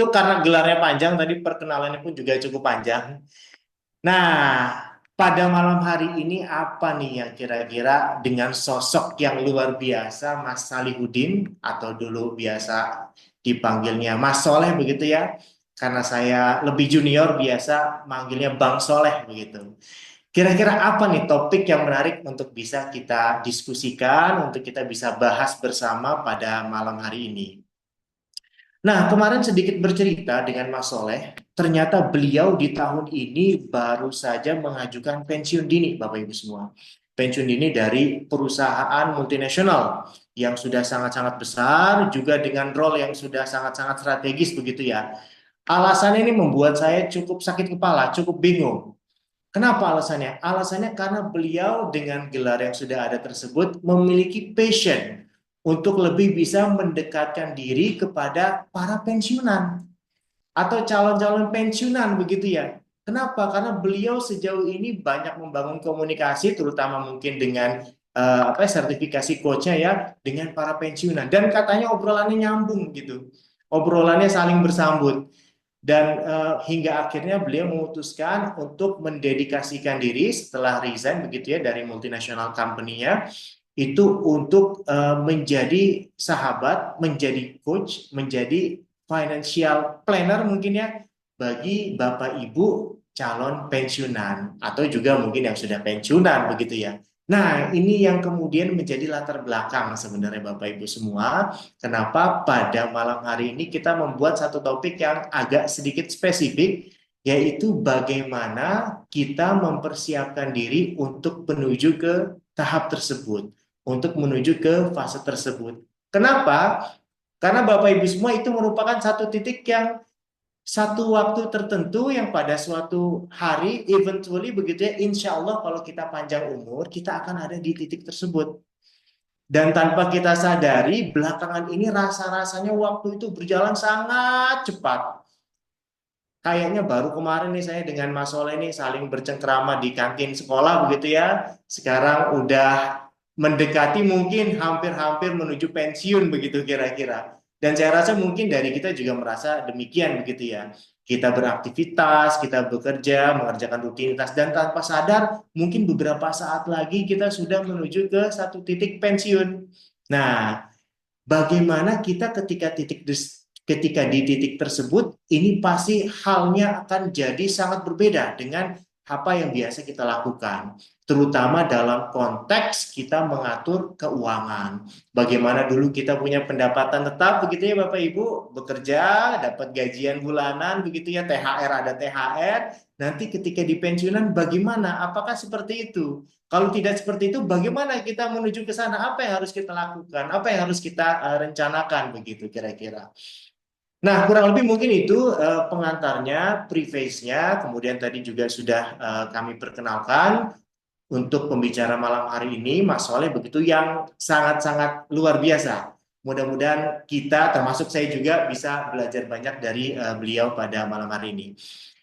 itu karena gelarnya panjang, tadi perkenalannya pun juga cukup panjang. Nah, pada malam hari ini apa nih yang kira-kira dengan sosok yang luar biasa Mas Salihudin atau dulu biasa dipanggilnya Mas Soleh begitu ya? Karena saya lebih junior biasa manggilnya Bang Soleh begitu. Kira-kira apa nih topik yang menarik untuk bisa kita diskusikan, untuk kita bisa bahas bersama pada malam hari ini? Nah, kemarin sedikit bercerita dengan Mas Soleh, ternyata beliau di tahun ini baru saja mengajukan pensiun dini, Bapak Ibu semua. Pensiun dini dari perusahaan multinasional yang sudah sangat-sangat besar, juga dengan role yang sudah sangat-sangat strategis begitu ya. Alasannya ini membuat saya cukup sakit kepala, cukup bingung. Kenapa alasannya? Alasannya karena beliau dengan gelar yang sudah ada tersebut memiliki passion untuk lebih bisa mendekatkan diri kepada para pensiunan atau calon-calon pensiunan begitu ya. Kenapa? Karena beliau sejauh ini banyak membangun komunikasi terutama mungkin dengan sertifikasi coachnya ya dengan para pensiunan dan katanya obrolannya nyambung gitu. Obrolannya saling bersambut. Dan hingga akhirnya beliau memutuskan untuk mendedikasikan diri setelah resign begitu ya dari multinational company-nya itu untuk menjadi sahabat, menjadi coach, menjadi financial planner mungkin ya bagi Bapak Ibu calon pensiunan atau juga mungkin yang sudah pensiunan begitu ya. Nah, ini yang kemudian menjadi latar belakang sebenarnya Bapak Ibu semua. Kenapa pada malam hari ini kita membuat satu topik yang agak sedikit spesifik, yaitu bagaimana kita mempersiapkan diri untuk menuju ke tahap tersebut, untuk menuju ke fase tersebut. Kenapa? Karena Bapak Ibu semua itu merupakan satu titik yang satu waktu tertentu yang pada suatu hari, eventually begitu ya, insya Allah kalau kita panjang umur, kita akan ada di titik tersebut. Dan tanpa kita sadari, belakangan ini rasa-rasanya waktu itu berjalan sangat cepat. Kayaknya baru kemarin nih saya dengan Mas Soleh nih saling bercengkrama di kantin sekolah begitu ya. Sekarang udah mendekati mungkin hampir-hampir menuju pensiun begitu kira-kira. Dan saya rasa mungkin dari kita juga merasa demikian begitu ya. Kita beraktivitas, kita bekerja, mengerjakan rutinitas dan tanpa sadar mungkin beberapa saat lagi kita sudah menuju ke satu titik pensiun. Nah, bagaimana kita ketika di titik tersebut ini pasti halnya akan jadi sangat berbeda dengan apa yang biasa kita lakukan, terutama dalam konteks kita mengatur keuangan. Bagaimana dulu kita punya pendapatan tetap begitu ya Bapak Ibu, bekerja, dapat gajian bulanan begitu ya, THR ada THR, nanti ketika di pensiunan bagaimana? Apakah seperti itu? Kalau tidak seperti itu, bagaimana kita menuju ke sana? Apa yang harus kita lakukan? Apa yang harus kita rencanakan begitu kira-kira? Nah, kurang lebih mungkin itu pengantarnya, preface-nya. Kemudian tadi juga sudah kami perkenalkan untuk pembicara malam hari ini, Mas Soleh begitu yang sangat-sangat luar biasa. Mudah-mudahan kita, termasuk saya juga, bisa belajar banyak dari beliau pada malam hari ini.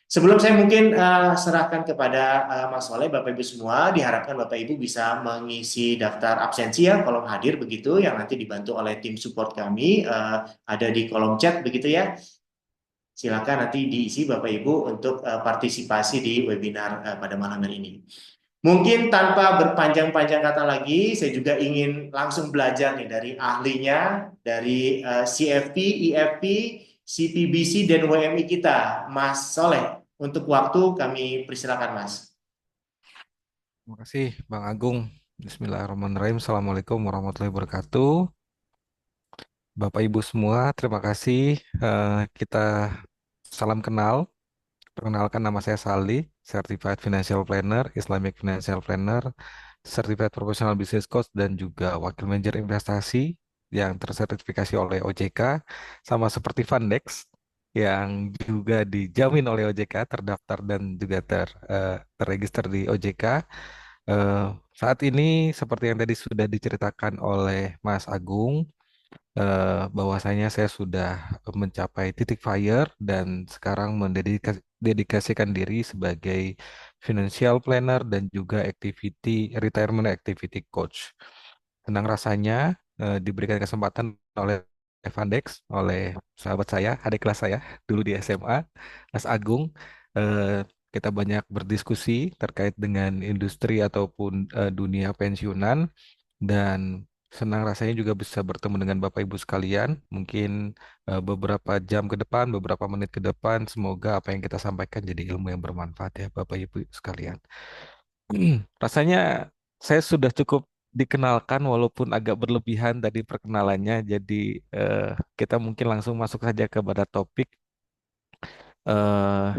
Sebelum saya mungkin serahkan kepada Mas Soleh, Bapak Ibu semua, diharapkan Bapak Ibu bisa mengisi daftar absensi ya, kolom hadir begitu, yang nanti dibantu oleh tim support kami, ada di kolom chat begitu ya. Silakan nanti diisi Bapak Ibu untuk partisipasi di webinar pada malam hari ini. Mungkin tanpa berpanjang-panjang kata lagi, saya juga ingin langsung belajar nih dari ahlinya, dari CFP, EFP, CPBC, dan WMI kita, Mas Soleh. Untuk waktu kami persilakan, Mas. Terima kasih Bang Agung. Bismillahirrahmanirrahim. Assalamualaikum warahmatullahi wabarakatuh. Bapak Ibu semua, terima kasih. Kita salam kenal. Perkenalkan nama saya Sali, Certified Financial Planner, Islamic Financial Planner, Certified Professional Business Coach, dan juga Wakil Manajer Investasi yang tersertifikasi oleh OJK, sama seperti Fundex yang juga dijamin oleh OJK, terdaftar dan juga terregister di OJK. Eh, Saat ini seperti yang tadi sudah diceritakan oleh Mas Agung, bahwasanya saya sudah mencapai titik fire dan sekarang mendedikasikan diri sebagai financial planner dan juga retirement activity coach. Senang rasanya diberikan kesempatan oleh Evandex oleh sahabat saya, adik kelas saya dulu di SMA, Mas Agung. Eh, kita banyak berdiskusi terkait dengan industri ataupun dunia pensiunan dan senang rasanya juga bisa bertemu dengan Bapak Ibu sekalian. Mungkin beberapa jam ke depan, beberapa menit ke depan, semoga apa yang kita sampaikan jadi ilmu yang bermanfaat ya Bapak Ibu sekalian. Rasanya saya sudah cukup dikenalkan walaupun agak berlebihan tadi perkenalannya. Jadi eh, kita mungkin langsung masuk saja kepada topik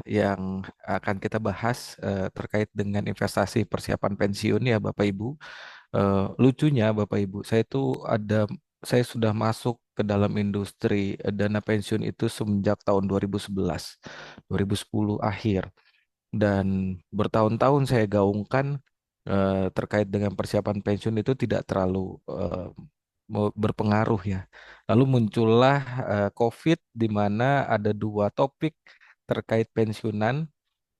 yang akan kita bahas terkait dengan investasi persiapan pensiun ya Bapak Ibu. Lucunya Bapak Ibu, saya sudah masuk ke dalam industri dana pensiun itu semenjak tahun 2011, 2010 akhir. Dan bertahun-tahun saya gaungkan terkait dengan persiapan pensiun itu tidak terlalu berpengaruh ya. Lalu muncullah COVID di mana ada dua topik terkait pensiunan,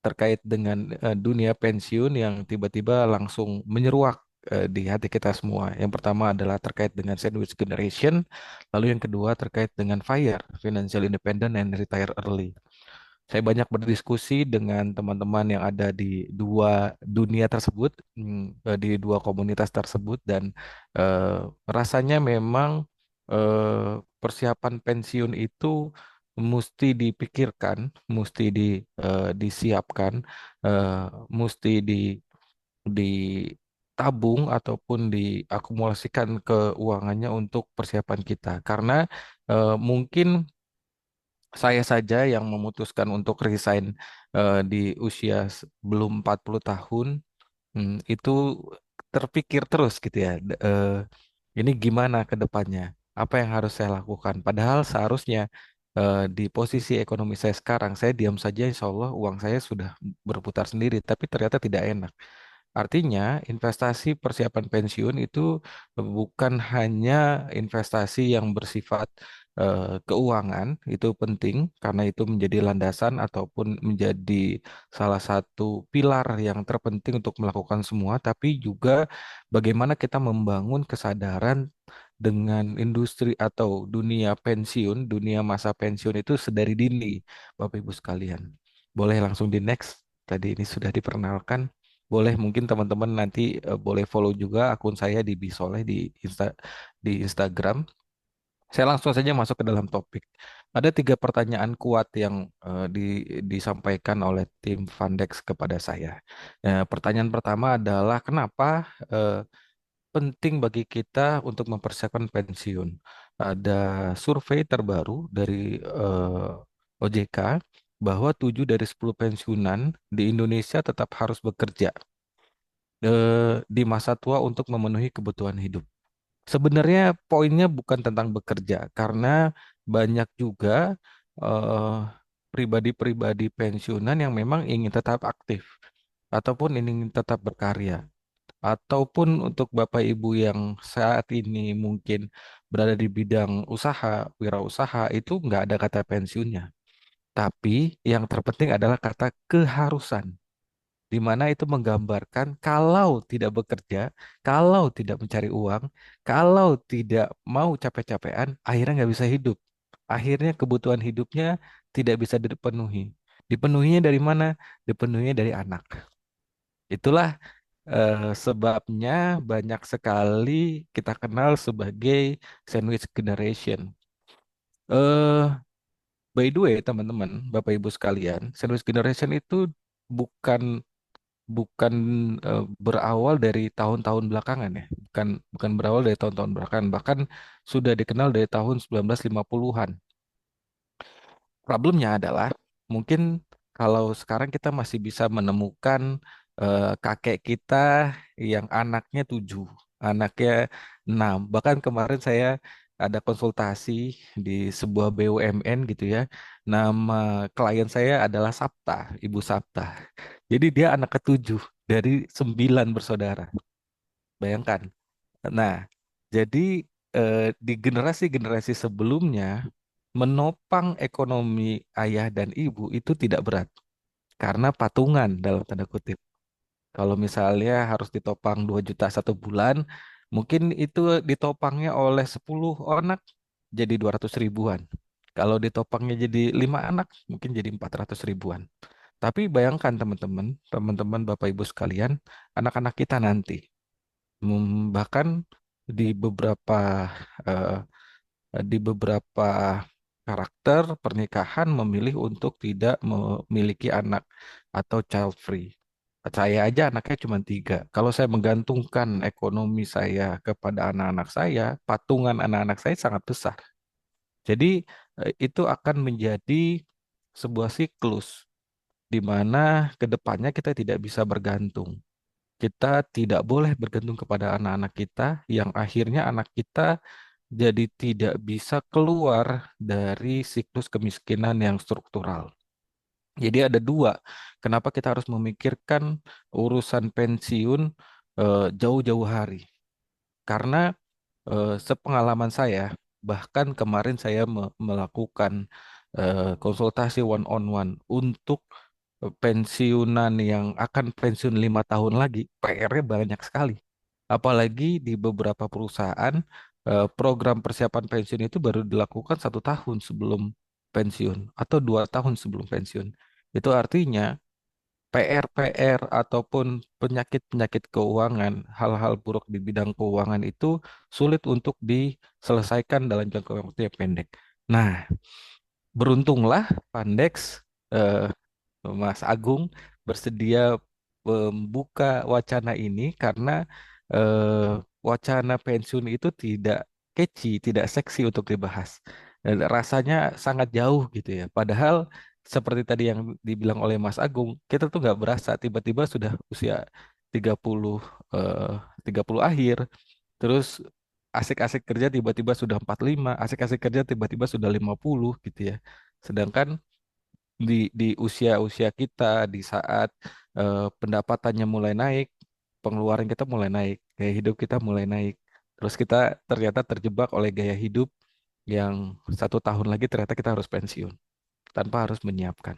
terkait dengan dunia pensiun yang tiba-tiba langsung menyeruak di hati kita semua. Yang pertama adalah terkait dengan sandwich generation, lalu yang kedua terkait dengan FIRE, Financial Independent and Retire Early. Saya banyak berdiskusi dengan teman-teman yang ada di dua dunia tersebut, di dua komunitas tersebut, dan eh, rasanya memang persiapan pensiun itu mesti dipikirkan, mesti disiapkan, eh, mesti ditabung ataupun diakumulasikan keuangannya untuk persiapan kita. Karena mungkin saya saja yang memutuskan untuk resign di usia belum 40 tahun, itu terpikir terus gitu ya. Ini gimana ke depannya? Apa yang harus saya lakukan? Padahal seharusnya di posisi ekonomi saya sekarang, saya diam saja, insya Allah uang saya sudah berputar sendiri, tapi ternyata tidak enak. Artinya, investasi persiapan pensiun itu bukan hanya investasi yang bersifat keuangan, itu penting karena itu menjadi landasan ataupun menjadi salah satu pilar yang terpenting untuk melakukan semua, tapi juga bagaimana kita membangun kesadaran dengan industri atau dunia pensiun, dunia masa pensiun itu sedari dini, Bapak Ibu sekalian. Boleh langsung di next. Tadi ini sudah diperkenalkan. Boleh mungkin teman-teman nanti boleh follow juga akun saya di Bisoleh di Instagram. Saya langsung saja masuk ke dalam topik. Ada tiga pertanyaan kuat yang disampaikan oleh tim Fundex kepada saya. Pertanyaan pertama adalah kenapa eh, penting bagi kita untuk mempersiapkan pensiun? Ada survei terbaru dari OJK bahwa 7 dari 10 pensiunan di Indonesia tetap harus bekerja di masa tua untuk memenuhi kebutuhan hidup. Sebenarnya poinnya bukan tentang bekerja, karena banyak juga eh, pribadi-pribadi pensiunan yang memang ingin tetap aktif ataupun ingin tetap berkarya. Ataupun untuk Bapak Ibu yang saat ini mungkin berada di bidang usaha, wirausaha, itu nggak ada kata pensiunnya. Tapi yang terpenting adalah kata keharusan di mana itu menggambarkan kalau tidak bekerja, kalau tidak mencari uang, kalau tidak mau capek-capekan, akhirnya nggak bisa hidup. Akhirnya kebutuhan hidupnya tidak bisa dipenuhi. Dipenuhinya dari mana? Dipenuhinya dari anak. Itulah sebabnya banyak sekali kita kenal sebagai sandwich generation. Eh, by the way, teman-teman, Bapak Ibu sekalian, sandwich generation itu bukan bukan berawal dari tahun-tahun belakangan ya. Bukan bukan berawal dari tahun-tahun belakangan, bahkan sudah dikenal dari tahun 1950-an. Problemnya adalah mungkin kalau sekarang kita masih bisa menemukan kakek kita yang anaknya 7, anaknya 6. Bahkan kemarin saya ada konsultasi di sebuah BUMN gitu ya. Nama klien saya adalah Sapta, Ibu Sapta. Jadi dia anak ketujuh dari 9 bersaudara. Bayangkan. Nah, jadi di generasi-generasi sebelumnya menopang ekonomi ayah dan ibu itu tidak berat karena patungan dalam tanda kutip. Kalau misalnya harus ditopang 2 juta 1 bulan, mungkin itu ditopangnya oleh 10 anak. jadi 200 ribuan. Kalau ditopangnya jadi 5 anak, mungkin jadi 400 ribuan. Tapi bayangkan teman-teman, teman-teman Bapak Ibu sekalian, anak-anak kita nanti. Bahkan di beberapa eh, di beberapa karakter pernikahan memilih untuk tidak memiliki anak atau child free. Saya aja anaknya cuma 3. Kalau saya menggantungkan ekonomi saya kepada anak-anak saya, patungan anak-anak saya sangat besar. Jadi itu akan menjadi sebuah siklus di mana ke depannya kita tidak bisa bergantung. Kita tidak boleh bergantung kepada anak-anak kita yang akhirnya anak kita jadi tidak bisa keluar dari siklus kemiskinan yang struktural. Jadi ada dua, kenapa kita harus memikirkan urusan pensiun jauh-jauh hari. Karena sepengalaman saya, bahkan kemarin saya melakukan konsultasi one on one untuk pensiunan yang akan pensiun 5 tahun lagi, PR-nya banyak sekali. Apalagi di beberapa perusahaan, program persiapan pensiun itu baru dilakukan 1 tahun sebelum pensiun atau 2 tahun sebelum pensiun. Itu artinya PR-PR ataupun penyakit-penyakit keuangan, hal-hal buruk di bidang keuangan itu sulit untuk diselesaikan dalam jangka waktu yang pendek. Nah, beruntunglah Pandex eh, Mas Agung bersedia membuka wacana ini karena wacana pensiun itu tidak catchy, tidak seksi untuk dibahas. Dan rasanya sangat jauh gitu ya. Padahal seperti tadi yang dibilang oleh Mas Agung, kita tuh nggak berasa tiba-tiba sudah usia 30 eh, 30 akhir, terus asik-asik kerja tiba-tiba sudah 45, asik-asik kerja tiba-tiba sudah 50 gitu ya. Sedangkan di usia-usia kita di saat pendapatannya mulai naik, pengeluaran kita mulai naik, gaya hidup kita mulai naik. Terus kita ternyata terjebak oleh gaya hidup yang 1 tahun lagi ternyata kita harus pensiun tanpa harus menyiapkan.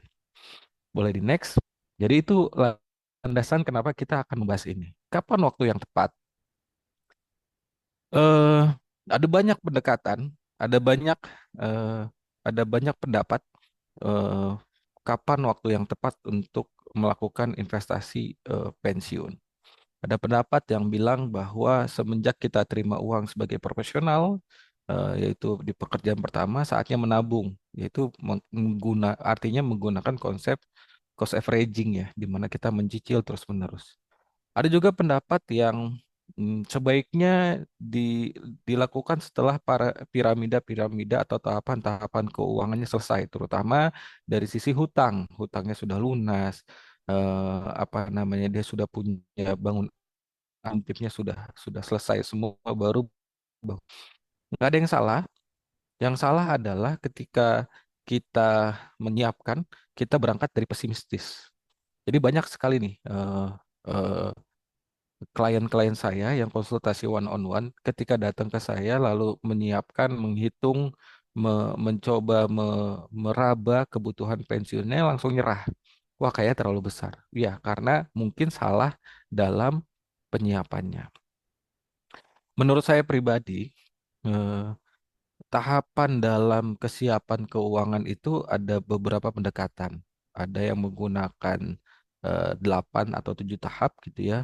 Boleh di next. Jadi itu landasan kenapa kita akan membahas ini. Kapan waktu yang tepat? eh ada banyak pendekatan, ada banyak eh, ada banyak pendapat eh, kapan waktu yang tepat untuk melakukan investasi pensiun. Ada pendapat yang bilang bahwa semenjak kita terima uang sebagai profesional, yaitu di pekerjaan pertama, saatnya menabung, yaitu artinya menggunakan konsep cost averaging ya, di mana kita mencicil terus-menerus. Ada juga pendapat yang sebaiknya dilakukan setelah para piramida-piramida atau tahapan-tahapan keuangannya selesai, terutama dari sisi hutang. Hutangnya sudah lunas, apa namanya dia sudah punya bangun aktifnya sudah selesai semua baru nggak ada yang salah. Yang salah adalah ketika kita menyiapkan, kita berangkat dari pesimistis. Jadi banyak sekali nih eh, klien-klien saya yang konsultasi one on one ketika datang ke saya lalu menyiapkan, menghitung, mencoba meraba kebutuhan pensiunnya langsung nyerah. Wah, kayaknya terlalu besar. Ya, karena mungkin salah dalam penyiapannya. Menurut saya pribadi, eh, tahapan dalam kesiapan keuangan itu ada beberapa pendekatan. Ada yang menggunakan 8 atau 7 tahap gitu ya.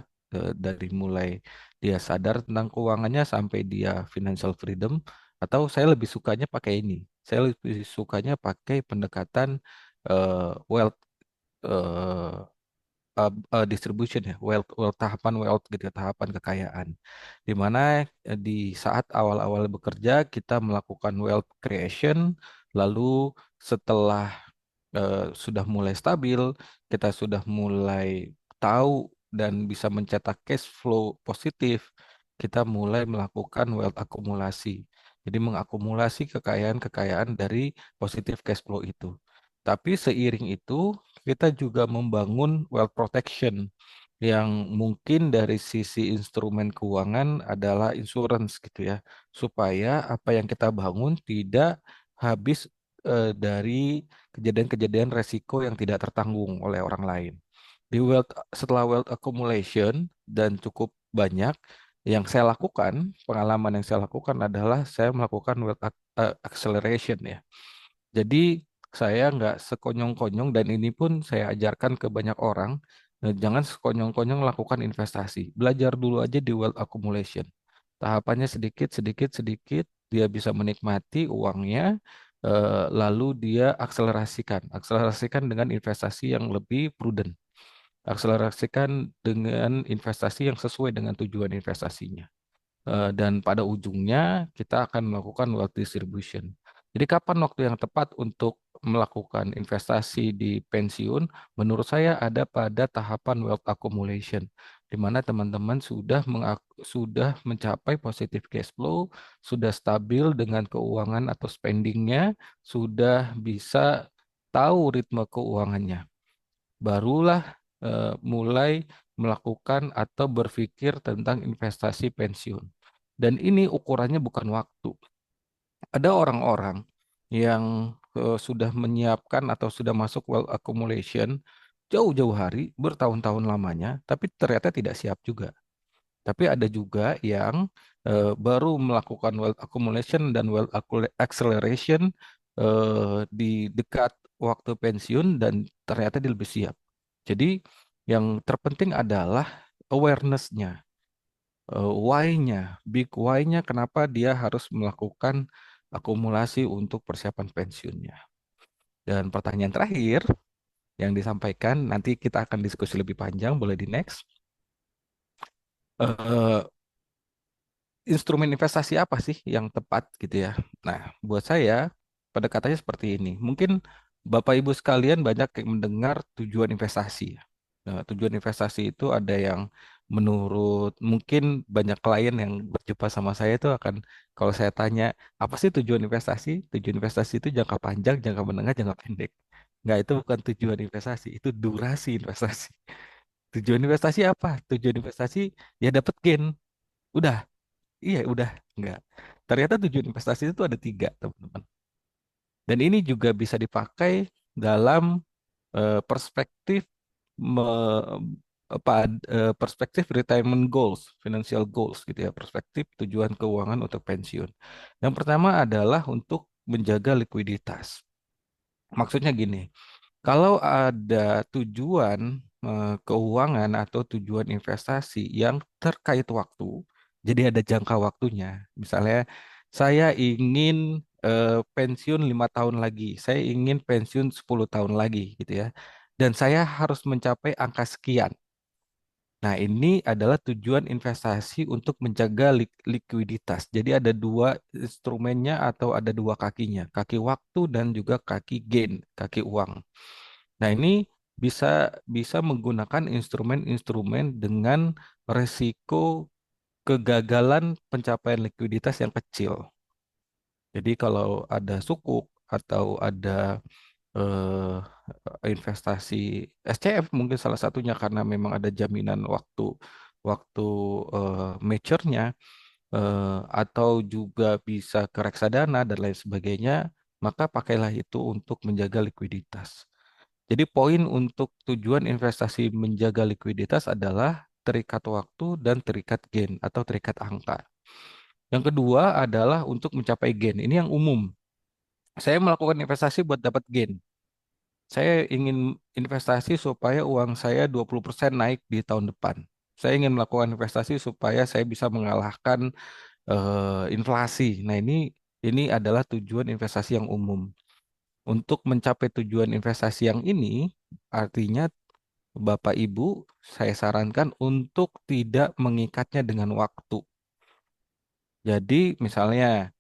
Dari mulai dia sadar tentang keuangannya sampai dia financial freedom. Atau saya lebih sukanya pakai ini. Saya lebih sukanya pakai pendekatan wealth eh, distribution ya, tahapan wealth gitu, ya, tahapan kekayaan. Di mana di saat awal-awal bekerja kita melakukan wealth creation, lalu setelah sudah mulai stabil, kita sudah mulai tahu dan bisa mencetak cash flow positif, kita mulai melakukan wealth akumulasi. Jadi mengakumulasi kekayaan-kekayaan dari positif cash flow itu. Tapi seiring itu, kita juga membangun wealth protection yang mungkin dari sisi instrumen keuangan adalah insurance gitu ya, supaya apa yang kita bangun tidak habis dari kejadian-kejadian resiko yang tidak tertanggung oleh orang lain. Setelah wealth accumulation dan cukup banyak, yang saya lakukan, pengalaman yang saya lakukan adalah saya melakukan acceleration ya. Jadi saya nggak sekonyong-konyong dan ini pun saya ajarkan ke banyak orang, jangan sekonyong-konyong lakukan investasi. Belajar dulu aja di wealth accumulation. Tahapannya sedikit, sedikit, sedikit, dia bisa menikmati uangnya, lalu dia akselerasikan. Akselerasikan dengan investasi yang lebih prudent. Akselerasikan dengan investasi yang sesuai dengan tujuan investasinya. Dan pada ujungnya kita akan melakukan wealth distribution. Jadi kapan waktu yang tepat untuk melakukan investasi di pensiun? Menurut saya ada pada tahapan wealth accumulation, di mana teman-teman sudah mencapai positive cash flow, sudah stabil dengan keuangan atau spendingnya, sudah bisa tahu ritme keuangannya. Barulah mulai melakukan atau berpikir tentang investasi pensiun. Dan ini ukurannya bukan waktu. Ada orang-orang yang sudah menyiapkan atau sudah masuk wealth accumulation jauh-jauh hari, bertahun-tahun lamanya, tapi ternyata tidak siap juga. Tapi ada juga yang baru melakukan wealth accumulation dan acceleration di dekat waktu pensiun dan ternyata dia lebih siap. Jadi yang terpenting adalah awareness-nya, why-nya, big why-nya kenapa dia harus melakukan akumulasi untuk persiapan pensiunnya. Dan pertanyaan terakhir yang disampaikan, nanti kita akan diskusi lebih panjang, boleh di next. Eh, Instrumen investasi apa sih yang tepat gitu ya? Nah, buat saya pendekatannya seperti ini. Mungkin Bapak Ibu sekalian banyak yang mendengar tujuan investasi, ya. Nah, tujuan investasi itu ada yang menurut mungkin banyak klien yang berjumpa sama saya itu akan kalau saya tanya apa sih tujuan investasi? Tujuan investasi itu jangka panjang, jangka menengah, jangka pendek. Enggak, itu bukan tujuan investasi, itu durasi investasi. Tujuan investasi apa? Tujuan investasi ya dapat gain. Udah. Iya, udah enggak. Ternyata tujuan investasi itu ada tiga, teman-teman. Dan ini juga bisa dipakai dalam perspektif perspektif retirement goals, financial goals gitu ya, perspektif tujuan keuangan untuk pensiun. Yang pertama adalah untuk menjaga likuiditas. Maksudnya gini, kalau ada tujuan keuangan atau tujuan investasi yang terkait waktu, jadi ada jangka waktunya. Misalnya, saya ingin pensiun 5 tahun lagi, saya ingin pensiun 10 tahun lagi, gitu ya. Dan saya harus mencapai angka sekian. Nah, ini adalah tujuan investasi untuk menjaga likuiditas. Jadi ada dua instrumennya atau ada dua kakinya, kaki waktu dan juga kaki gain, kaki uang. Nah, ini bisa bisa menggunakan instrumen-instrumen dengan resiko kegagalan pencapaian likuiditas yang kecil. Jadi kalau ada sukuk atau ada investasi SCF mungkin salah satunya karena memang ada jaminan waktu waktu mature-nya, atau juga bisa ke reksadana dan lain sebagainya, maka pakailah itu untuk menjaga likuiditas. Jadi poin untuk tujuan investasi menjaga likuiditas adalah terikat waktu dan terikat gain atau terikat angka. Yang kedua adalah untuk mencapai gain. Ini yang umum. Saya melakukan investasi buat dapat gain. Saya ingin investasi supaya uang saya 20% naik di tahun depan. Saya ingin melakukan investasi supaya saya bisa mengalahkan inflasi. Nah, ini adalah tujuan investasi yang umum. Untuk mencapai tujuan investasi yang ini, artinya Bapak Ibu, saya sarankan untuk tidak mengikatnya dengan waktu. Jadi, misalnya,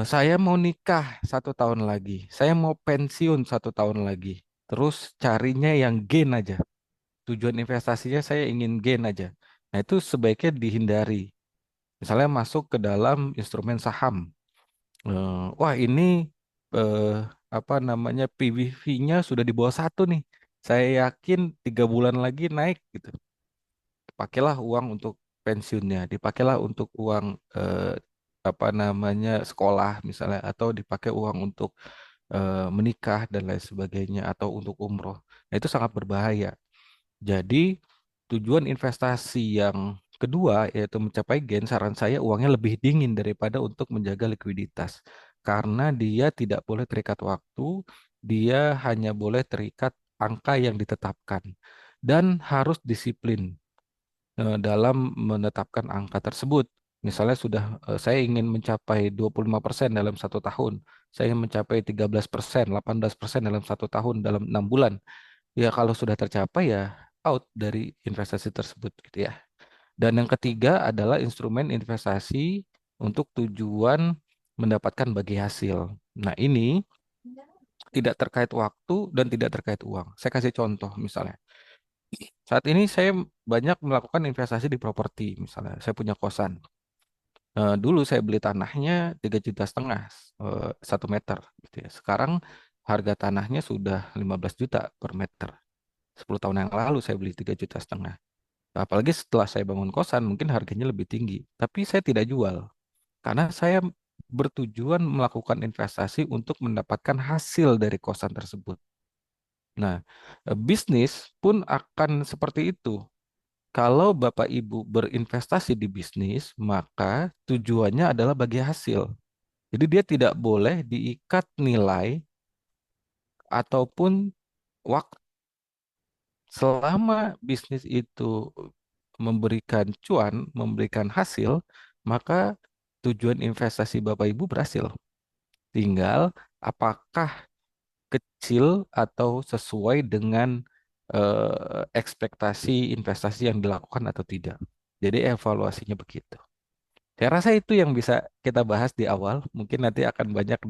saya mau nikah 1 tahun lagi, saya mau pensiun 1 tahun lagi, terus carinya yang gain aja. Tujuan investasinya saya ingin gain aja. Nah, itu sebaiknya dihindari. Misalnya masuk ke dalam instrumen saham. Wah, ini eh, apa namanya PBV-nya sudah di bawah 1 nih. Saya yakin 3 bulan lagi naik gitu. Pakailah uang untuk pensiunnya, dipakailah untuk uang apa namanya sekolah misalnya, atau dipakai uang untuk menikah dan lain sebagainya, atau untuk umroh. Nah, itu sangat berbahaya. Jadi tujuan investasi yang Kedua, yaitu mencapai gain, saran saya uangnya lebih dingin daripada untuk menjaga likuiditas. Karena dia tidak boleh terikat waktu, dia hanya boleh terikat angka yang ditetapkan. Dan harus disiplin dalam menetapkan angka tersebut. Misalnya saya ingin mencapai 25% dalam 1 tahun, saya ingin mencapai 13%, 18% dalam 1 tahun dalam 6 bulan. Ya kalau sudah tercapai ya out dari investasi tersebut gitu ya. Dan yang ketiga adalah instrumen investasi untuk tujuan mendapatkan bagi hasil. Nah, ini tidak terkait waktu dan tidak terkait uang. Saya kasih contoh misalnya. Saat ini saya banyak melakukan investasi di properti, misalnya saya punya kosan. Dulu saya beli tanahnya 3,5 juta 1 meter, gitu ya. Sekarang harga tanahnya sudah 15 juta per meter. 10 tahun yang lalu saya beli 3,5 juta. Apalagi setelah saya bangun kosan, mungkin harganya lebih tinggi. Tapi saya tidak jual karena saya bertujuan melakukan investasi untuk mendapatkan hasil dari kosan tersebut. Nah, bisnis pun akan seperti itu. Kalau Bapak Ibu berinvestasi di bisnis, maka tujuannya adalah bagi hasil. Jadi dia tidak boleh diikat nilai ataupun waktu. Selama bisnis itu memberikan cuan, memberikan hasil, maka tujuan investasi Bapak Ibu berhasil. Tinggal apakah kecil atau sesuai dengan ekspektasi investasi yang dilakukan atau tidak. Jadi evaluasinya begitu. Saya rasa itu yang bisa kita bahas di awal. Mungkin nanti akan banyak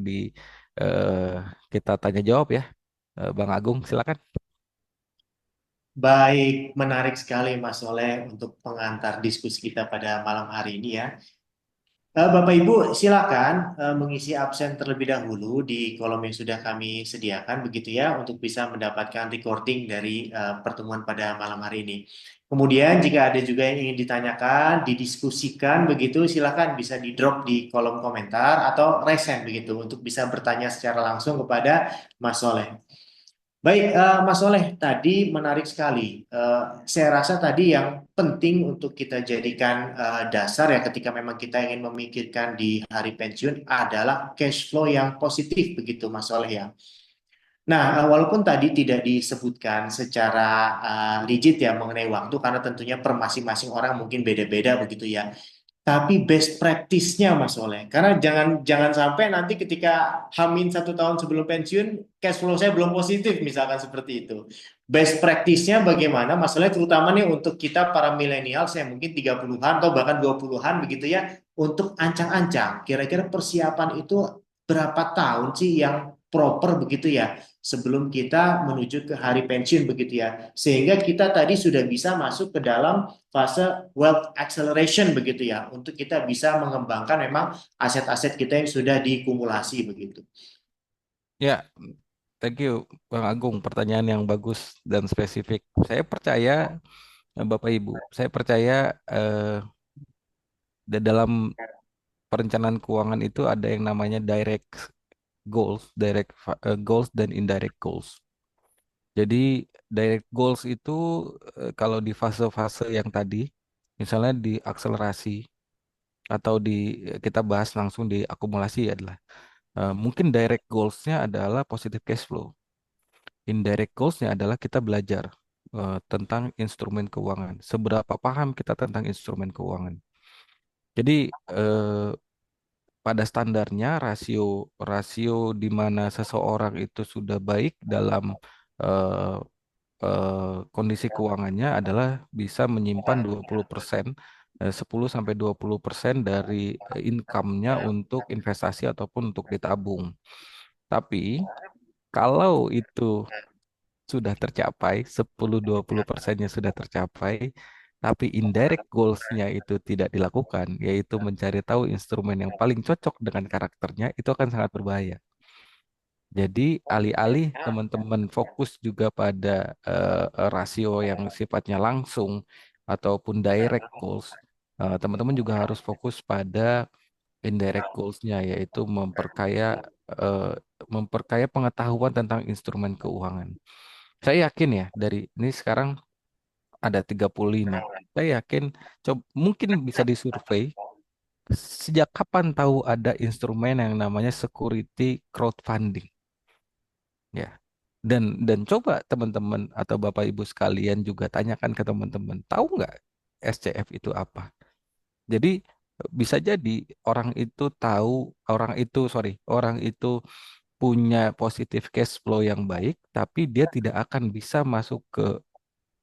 eh, kita tanya jawab ya. Bang Agung, silakan. Baik, menarik sekali Mas Soleh untuk pengantar diskusi kita pada malam hari ini ya. Bapak Ibu, silakan mengisi absen terlebih dahulu di kolom yang sudah kami sediakan begitu ya untuk bisa mendapatkan recording dari pertemuan pada malam hari ini. Kemudian jika ada juga yang ingin ditanyakan, didiskusikan begitu, silakan bisa di drop di kolom komentar atau resen begitu untuk bisa bertanya secara langsung kepada Mas Soleh. Baik, Mas Soleh, tadi menarik sekali. Saya rasa tadi yang penting untuk kita jadikan dasar ya ketika memang kita ingin memikirkan di hari pensiun adalah cash flow yang positif begitu, Mas Soleh ya. Nah, walaupun tadi tidak disebutkan secara rigid ya mengenai waktu karena tentunya per masing-masing orang mungkin beda-beda begitu ya. Tapi best practice-nya Mas Oleh. Karena jangan jangan sampai nanti ketika Hamin 1 tahun sebelum pensiun, cash flow saya belum positif, misalkan seperti itu. Best practice-nya bagaimana Mas Oleh, terutama nih untuk kita para milenial, saya mungkin 30-an atau bahkan 20-an begitu ya, untuk ancang-ancang. Kira-kira persiapan itu berapa tahun sih yang proper begitu ya, sebelum kita menuju ke hari pensiun begitu ya. Sehingga kita tadi sudah bisa masuk ke dalam fase wealth acceleration begitu ya, untuk kita bisa mengembangkan memang aset-aset kita yang sudah dikumulasi begitu. Ya, thank you Bang Agung. Pertanyaan yang bagus dan spesifik. Saya percaya Bapak Ibu, saya percaya dalam perencanaan keuangan itu ada yang namanya direct goals, goals dan indirect goals. Jadi direct goals itu kalau di fase-fase yang tadi, misalnya di akselerasi atau kita bahas langsung di akumulasi adalah mungkin direct goals-nya adalah positive cash flow. Indirect goals-nya adalah kita belajar tentang instrumen keuangan. Seberapa paham kita tentang instrumen keuangan. Jadi eh, pada standarnya rasio rasio di mana seseorang itu sudah baik dalam eh, kondisi keuangannya adalah bisa menyimpan 20%, 10 sampai 20% dari income-nya untuk investasi ataupun untuk ditabung. Tapi kalau itu sudah tercapai, 10-20%-nya sudah tercapai, tapi indirect goals-nya itu tidak dilakukan, yaitu mencari tahu instrumen yang paling cocok dengan karakternya, itu akan sangat berbahaya. Jadi alih-alih teman-teman fokus juga pada rasio yang sifatnya langsung ataupun direct goals, teman-teman juga harus fokus pada indirect goals-nya, yaitu eh, memperkaya pengetahuan tentang instrumen keuangan. Saya yakin ya dari ini sekarang ada 35. Saya yakin, mungkin bisa disurvei, sejak kapan tahu ada instrumen yang namanya security crowdfunding, ya. Dan coba teman-teman atau Bapak Ibu sekalian juga tanyakan ke teman-teman, tahu nggak SCF itu apa? Jadi bisa jadi orang itu punya positif cash flow yang baik, tapi dia tidak akan bisa masuk ke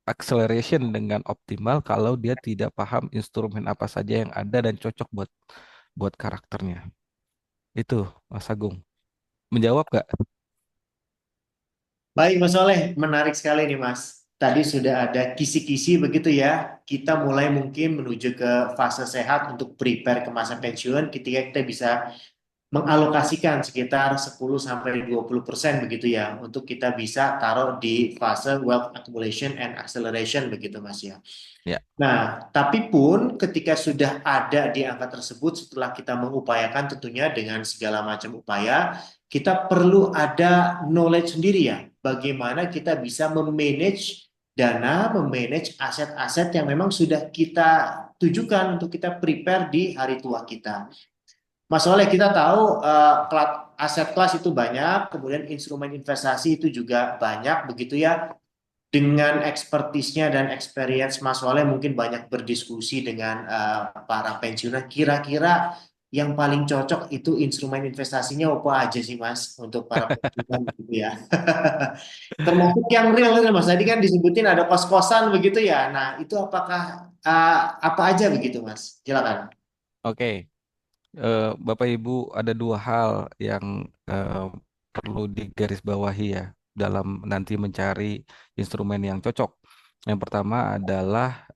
acceleration dengan optimal kalau dia tidak paham instrumen apa saja yang ada dan cocok buat buat karakternya. Itu, Mas Agung. Menjawab gak? Baik, Mas Oleh, menarik sekali nih, Mas. Tadi sudah ada kisi-kisi begitu ya. Kita mulai mungkin menuju ke fase sehat untuk prepare ke masa pensiun ketika kita bisa mengalokasikan sekitar 10 sampai 20% begitu ya untuk kita bisa taruh di fase wealth accumulation and acceleration begitu Mas ya. Ya. Nah, tapi pun ketika sudah ada di angka tersebut, setelah kita mengupayakan tentunya dengan segala macam upaya, kita perlu ada knowledge sendiri ya, bagaimana kita bisa memanage dana, memanage aset-aset yang memang sudah kita tujukan untuk kita prepare di hari tua kita. Mas Oleh, kita tahu aset kelas itu banyak, kemudian instrumen investasi itu juga banyak begitu ya. Dengan expertise-nya dan experience Mas Oleh mungkin banyak berdiskusi dengan para pensiunan. Kira-kira yang paling cocok itu instrumen investasinya apa aja sih Mas untuk para pensiunan gitu ya. Termasuk yang real real Mas. Tadi kan disebutin ada kos-kosan begitu ya. Nah, itu apakah apa aja begitu Mas? Silakan. Oke. Bapak Ibu, ada dua hal yang perlu digarisbawahi ya dalam nanti mencari instrumen yang cocok. Yang pertama adalah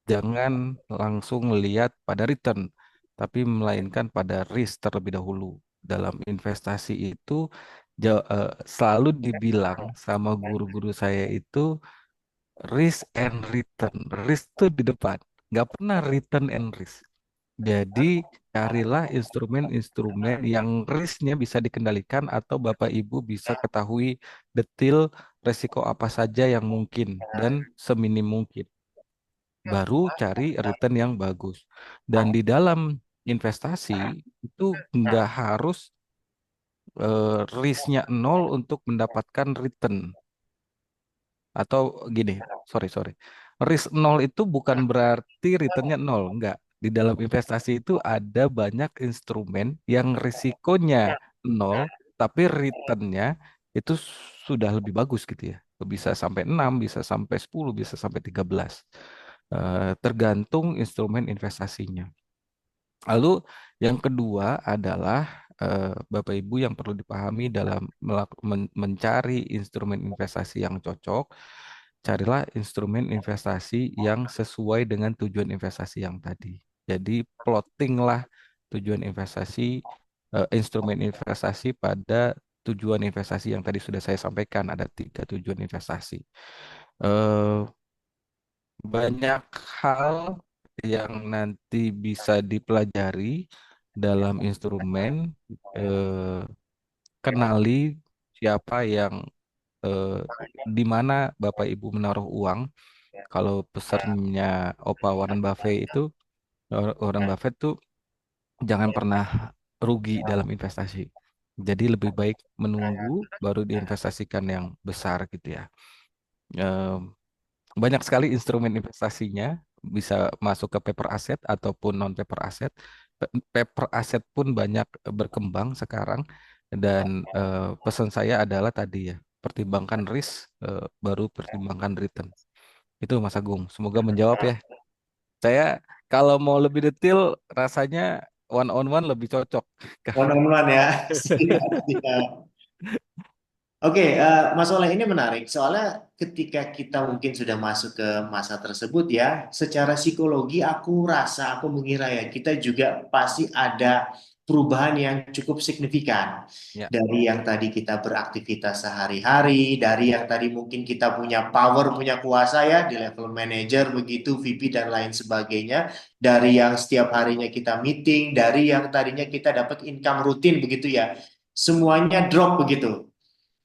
jangan langsung lihat pada return, tapi melainkan pada risk terlebih dahulu. Dalam investasi itu selalu dibilang sama guru-guru saya itu risk and return. Risk tuh di depan, nggak pernah return and risk. Jadi carilah instrumen-instrumen yang risknya bisa dikendalikan atau Bapak Ibu bisa ketahui detail resiko apa saja yang mungkin dan seminim mungkin. Baru cari return yang bagus. Dan di dalam investasi itu nggak harus risknya nol untuk mendapatkan return. Atau gini, sorry. Risk nol itu bukan berarti returnnya nol, enggak. Di dalam investasi itu ada banyak instrumen yang risikonya nol, tapi returnnya itu sudah lebih bagus gitu ya. Bisa sampai 6, bisa sampai 10, bisa sampai 13. Tergantung instrumen investasinya. Lalu yang kedua adalah Bapak Ibu yang perlu dipahami dalam mencari instrumen investasi yang cocok, carilah instrumen investasi yang sesuai dengan tujuan investasi yang tadi. Jadi plottinglah tujuan investasi, instrumen investasi pada tujuan investasi yang tadi sudah saya sampaikan. Ada 3 tujuan investasi. Eh, Banyak hal yang nanti bisa dipelajari dalam instrumen. eh, Kenali siapa yang eh, di mana Bapak Ibu menaruh uang. Kalau pesernya Opa Warren Buffett itu, Warren Buffett tuh jangan pernah rugi dalam investasi. Jadi lebih baik menunggu baru diinvestasikan yang besar gitu ya. Eh, Banyak sekali instrumen investasinya, bisa masuk ke paper asset ataupun non paper asset. Paper asset pun banyak berkembang sekarang dan pesan saya adalah tadi ya, pertimbangkan risk baru pertimbangkan return. Itu Mas Agung, semoga menjawab ya. Saya kalau mau lebih detail rasanya one on one lebih cocok. One on one ya. Siap, siap. Oke, Mas Oleh ini menarik. Soalnya ketika kita mungkin sudah masuk ke masa tersebut ya, secara psikologi aku rasa, aku mengira ya, kita juga pasti ada perubahan yang cukup signifikan. Ya, Dari yang tadi kita beraktivitas sehari-hari, dari yang tadi mungkin kita punya power, punya kuasa ya, di level manager begitu, VP dan lain sebagainya. Dari yang setiap harinya kita meeting, dari yang tadinya kita dapat income rutin begitu ya. Semuanya drop begitu.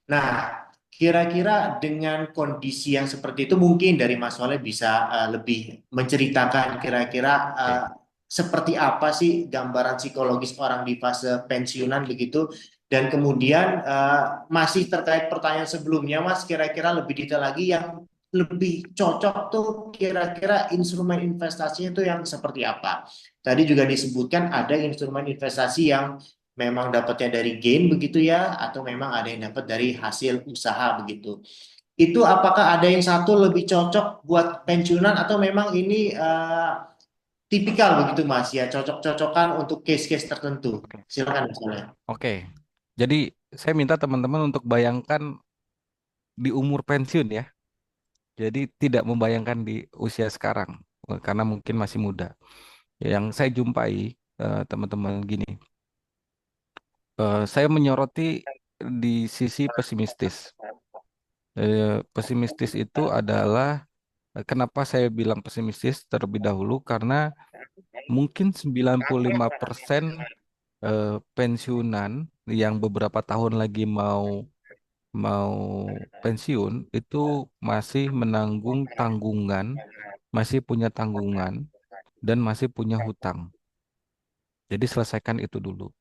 Nah, Kira-kira dengan kondisi yang seperti itu mungkin dari Mas Soleh bisa lebih menceritakan kira-kira Oke. seperti apa sih gambaran psikologis orang di fase pensiunan begitu. Dan kemudian masih terkait pertanyaan sebelumnya Mas, kira-kira lebih detail lagi yang lebih cocok tuh kira-kira instrumen investasinya tuh yang seperti apa. Tadi juga disebutkan ada instrumen investasi yang memang dapatnya dari gain begitu ya, atau memang ada yang dapat dari hasil usaha begitu. Itu apakah ada yang satu lebih cocok buat pensiunan atau memang ini tipikal begitu Mas ya, cocok-cocokan untuk case-case tertentu. Oke. Silakan misalnya. Oke. Jadi saya minta teman-teman untuk bayangkan di umur pensiun ya. Jadi tidak membayangkan di usia sekarang karena mungkin masih muda. Yang saya jumpai teman-teman gini, saya menyoroti di sisi pesimistis. Pesimistis itu adalah kenapa saya bilang pesimistis terlebih dahulu karena mungkin 95% pensiunan yang beberapa tahun lagi mau mau pensiun itu masih menanggung tanggungan, masih punya tanggungan dan masih punya hutang. Jadi selesaikan itu dulu.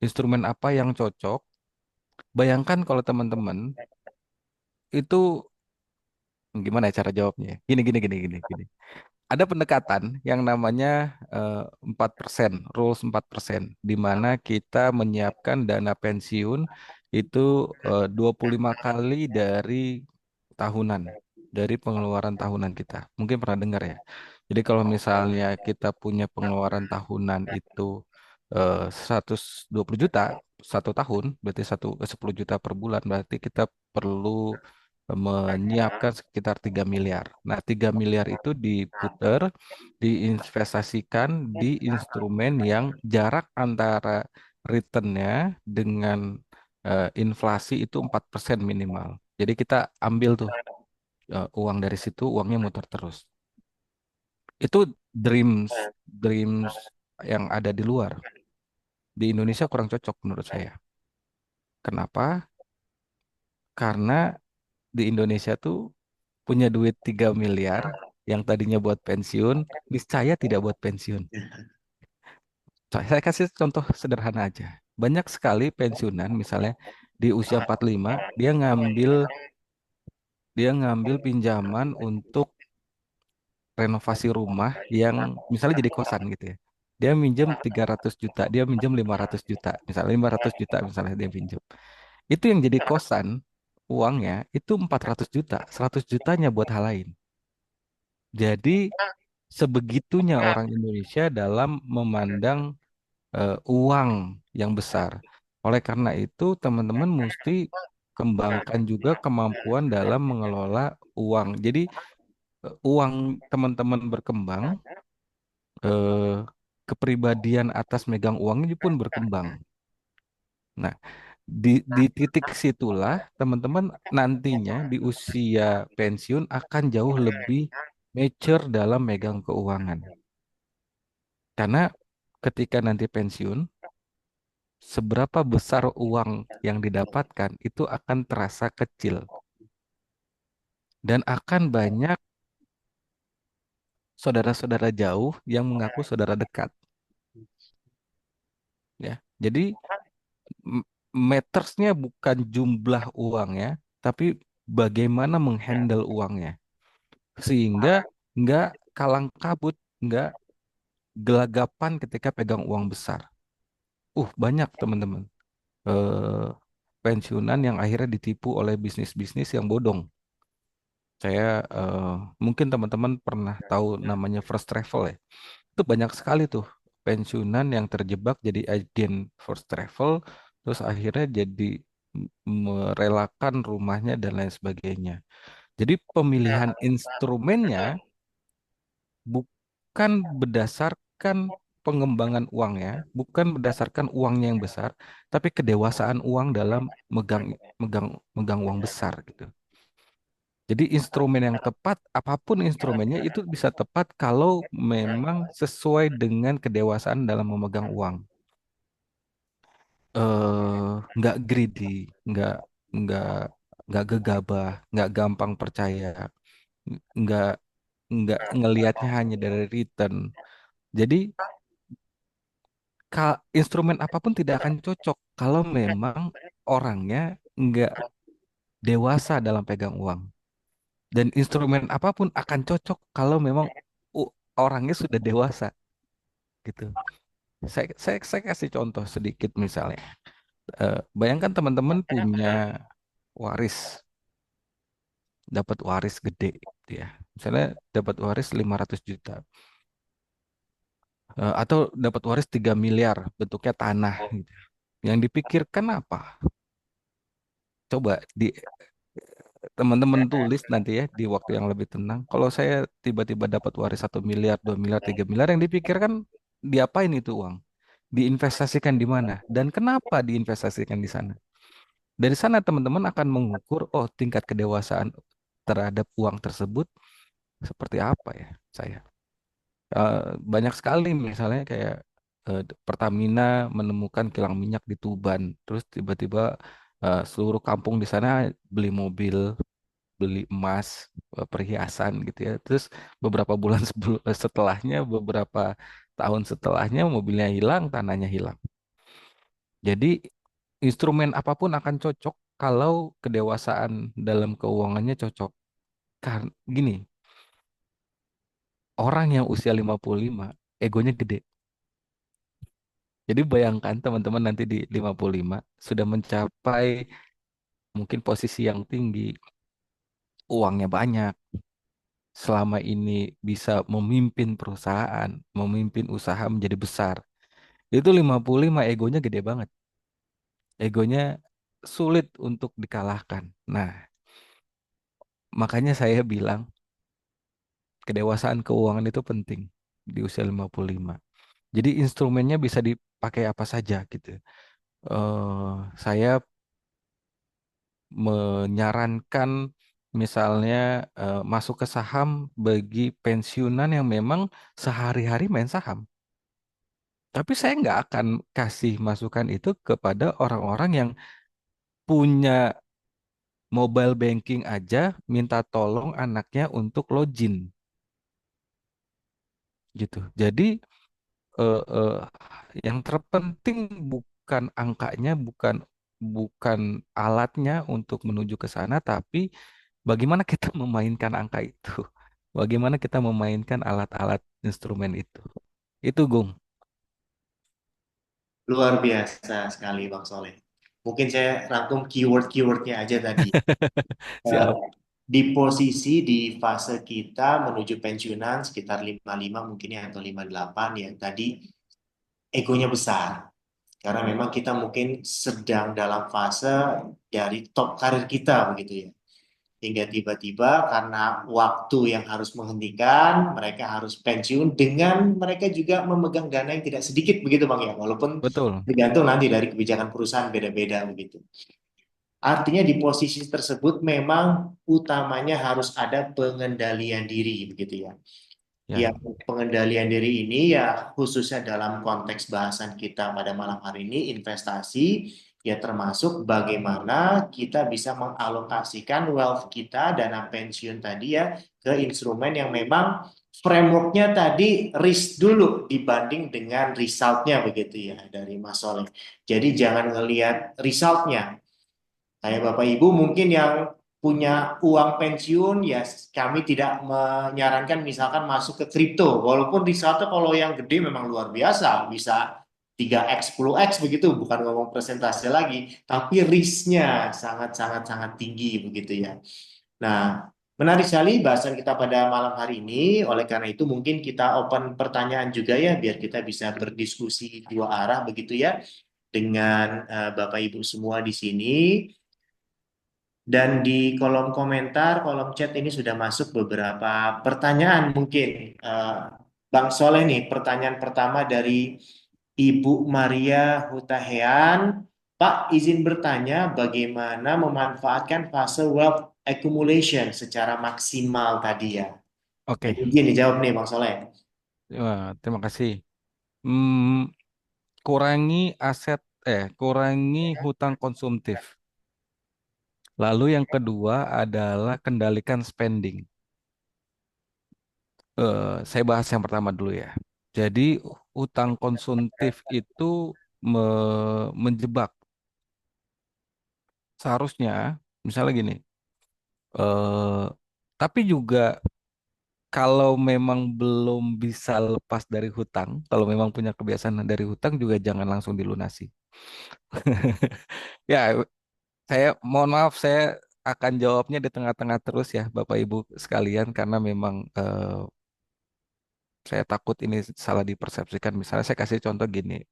Instrumen apa yang cocok? Bayangkan kalau teman-teman itu gimana ya cara jawabnya, ya? Gini. Ada pendekatan yang namanya eh, 4%, rules 4%, di mana kita menyiapkan dana pensiun itu 25 kali dari tahunan, dari pengeluaran tahunan kita. Mungkin pernah dengar ya. Jadi kalau misalnya kita punya pengeluaran tahunan itu 120 juta satu tahun, berarti 10 juta per bulan, berarti kita perlu menyiapkan sekitar 3 miliar. Nah, 3 miliar itu diputar, diinvestasikan di instrumen yang jarak antara returnnya dengan inflasi itu 4% minimal. Jadi kita ambil tuh uang dari situ, uangnya muter terus. Itu dreams, dreams yang ada di luar. Di Indonesia kurang cocok menurut saya. Kenapa? Karena di Indonesia tuh punya duit 3 miliar yang tadinya buat pensiun, niscaya tidak buat pensiun. Saya kasih contoh sederhana aja. Banyak sekali pensiunan, misalnya di usia 45, dia ngambil pinjaman untuk renovasi rumah yang misalnya jadi kosan gitu ya. Dia minjem 300 juta, dia minjem 500 juta, misalnya 500 juta misalnya dia pinjem. Itu yang jadi kosan, uangnya itu 400 juta, 100 jutanya buat hal lain. Jadi sebegitunya orang Indonesia dalam memandang uang yang besar. Oleh karena itu, teman-teman mesti kembangkan juga kemampuan dalam mengelola uang. Jadi, uang teman-teman berkembang, eh, kepribadian atas megang uang ini pun berkembang. Nah, di titik situlah teman-teman nantinya di usia pensiun akan jauh lebih mature dalam megang keuangan. Karena ketika nanti pensiun, seberapa besar uang yang didapatkan itu akan terasa kecil dan akan banyak saudara-saudara jauh yang mengaku saudara dekat ya. Jadi m- metersnya bukan jumlah uangnya, tapi bagaimana menghandle uangnya sehingga nggak kalang kabut, nggak gelagapan ketika pegang uang besar. Banyak teman-teman eh, pensiunan yang akhirnya ditipu oleh bisnis-bisnis yang bodong. Saya eh, mungkin teman-teman pernah tahu namanya First Travel ya. Itu banyak sekali tuh pensiunan yang terjebak jadi agen First Travel, terus akhirnya jadi merelakan rumahnya dan lain sebagainya. Jadi pemilihan instrumennya bukan berdasarkan pengembangan uangnya, bukan berdasarkan uangnya yang besar, tapi kedewasaan uang dalam megang megang megang uang besar gitu. Jadi instrumen yang tepat, apapun instrumennya itu bisa tepat kalau memang sesuai dengan kedewasaan dalam memegang uang. Nggak greedy, nggak nggak nggak gegabah, nggak gampang percaya, nggak nggak ngelihatnya hanya dari return. Jadi instrumen apapun tidak akan cocok kalau memang orangnya nggak dewasa dalam pegang uang. Dan instrumen apapun akan cocok kalau memang orangnya sudah dewasa gitu. Saya kasih contoh sedikit misalnya. Bayangkan teman-teman punya waris, dapat waris gede gitu ya. Misalnya dapat waris 500 juta. Atau dapat waris 3 miliar bentuknya tanah gitu. Yang dipikirkan apa? Coba teman-teman tulis nanti ya di waktu yang lebih tenang. Kalau saya tiba-tiba dapat waris 1 miliar, 2 miliar, 3 miliar, yang dipikirkan diapain itu uang? Diinvestasikan di mana? Dan kenapa diinvestasikan di sana? Dari sana teman-teman akan mengukur, oh tingkat kedewasaan terhadap uang tersebut seperti apa ya saya. Eh, Banyak sekali misalnya kayak Pertamina menemukan kilang minyak di Tuban, terus tiba-tiba seluruh kampung di sana beli mobil, beli emas, perhiasan gitu ya. Terus beberapa bulan setelahnya, beberapa tahun setelahnya mobilnya hilang, tanahnya hilang. Jadi instrumen apapun akan cocok kalau kedewasaan dalam keuangannya cocok. Kan gini, orang yang usia 55 egonya gede. Jadi bayangkan teman-teman nanti di 55 sudah mencapai mungkin posisi yang tinggi, uangnya banyak, selama ini bisa memimpin perusahaan, memimpin usaha menjadi besar. Itu 55 egonya gede banget. Egonya sulit untuk dikalahkan. Nah, makanya saya bilang kedewasaan keuangan itu penting di usia 55. Jadi instrumennya bisa dipakai apa saja gitu. Saya menyarankan misalnya masuk ke saham bagi pensiunan yang memang sehari-hari main saham. Tapi saya nggak akan kasih masukan itu kepada orang-orang yang punya mobile banking aja minta tolong anaknya untuk login gitu. Jadi eh, eh, yang terpenting bukan angkanya, bukan bukan alatnya untuk menuju ke sana, tapi bagaimana kita memainkan angka itu, bagaimana kita memainkan alat-alat instrumen itu. Itu Gung. Luar biasa sekali Bang Soleh. Mungkin saya rangkum keyword-keywordnya aja tadi. Eh, Siap. di posisi di fase kita menuju pensiunan sekitar 55 mungkin ya atau 58 ya tadi egonya besar. Karena memang kita mungkin sedang dalam fase dari top karir kita begitu ya. Hingga tiba-tiba karena waktu yang harus menghentikan, mereka harus pensiun dengan mereka juga memegang dana yang tidak sedikit begitu Bang ya. Walaupun Betul. tergantung nanti dari kebijakan perusahaan beda-beda begitu. Artinya di posisi tersebut memang utamanya harus ada pengendalian diri begitu ya. Ya, Yang pengendalian diri ini ya khususnya dalam konteks bahasan kita pada malam hari ini investasi ya termasuk bagaimana kita bisa mengalokasikan wealth kita dana pensiun tadi ya ke instrumen yang memang frameworknya tadi risk dulu dibanding dengan resultnya begitu ya dari Mas Soleh. Jadi jangan ngelihat resultnya, kayak Bapak Ibu mungkin yang punya uang pensiun, ya kami tidak menyarankan misalkan masuk ke kripto. Walaupun di satu kalau yang gede memang luar biasa, bisa 3x, 10x begitu, bukan ngomong presentasi lagi, tapi risknya sangat-sangat tinggi begitu ya. Nah, menarik sekali bahasan kita pada malam hari ini. Oleh karena itu mungkin kita open pertanyaan juga ya, biar kita bisa berdiskusi dua arah begitu ya dengan Bapak Ibu semua di sini. Dan di kolom komentar, kolom chat ini sudah masuk beberapa pertanyaan mungkin. Eh, Bang Soleh nih, pertanyaan pertama dari Ibu Maria Hutahean. Pak, izin bertanya bagaimana memanfaatkan fase wealth accumulation secara maksimal tadi ya. oke. Jadi izin dijawab nih Bang Soleh. Terima kasih. Hmm, kurangi aset, kurangi hutang konsumtif. Lalu yang kedua adalah kendalikan spending. Saya bahas yang pertama dulu ya. Jadi utang konsumtif itu menjebak. Seharusnya, misalnya gini, eh, tapi juga kalau memang belum bisa lepas dari hutang, kalau memang punya kebiasaan dari hutang juga jangan langsung dilunasi. Ya, saya mohon maaf, saya akan jawabnya di tengah-tengah terus ya, Bapak Ibu sekalian, karena memang saya takut ini salah dipersepsikan. Misalnya saya kasih contoh gini,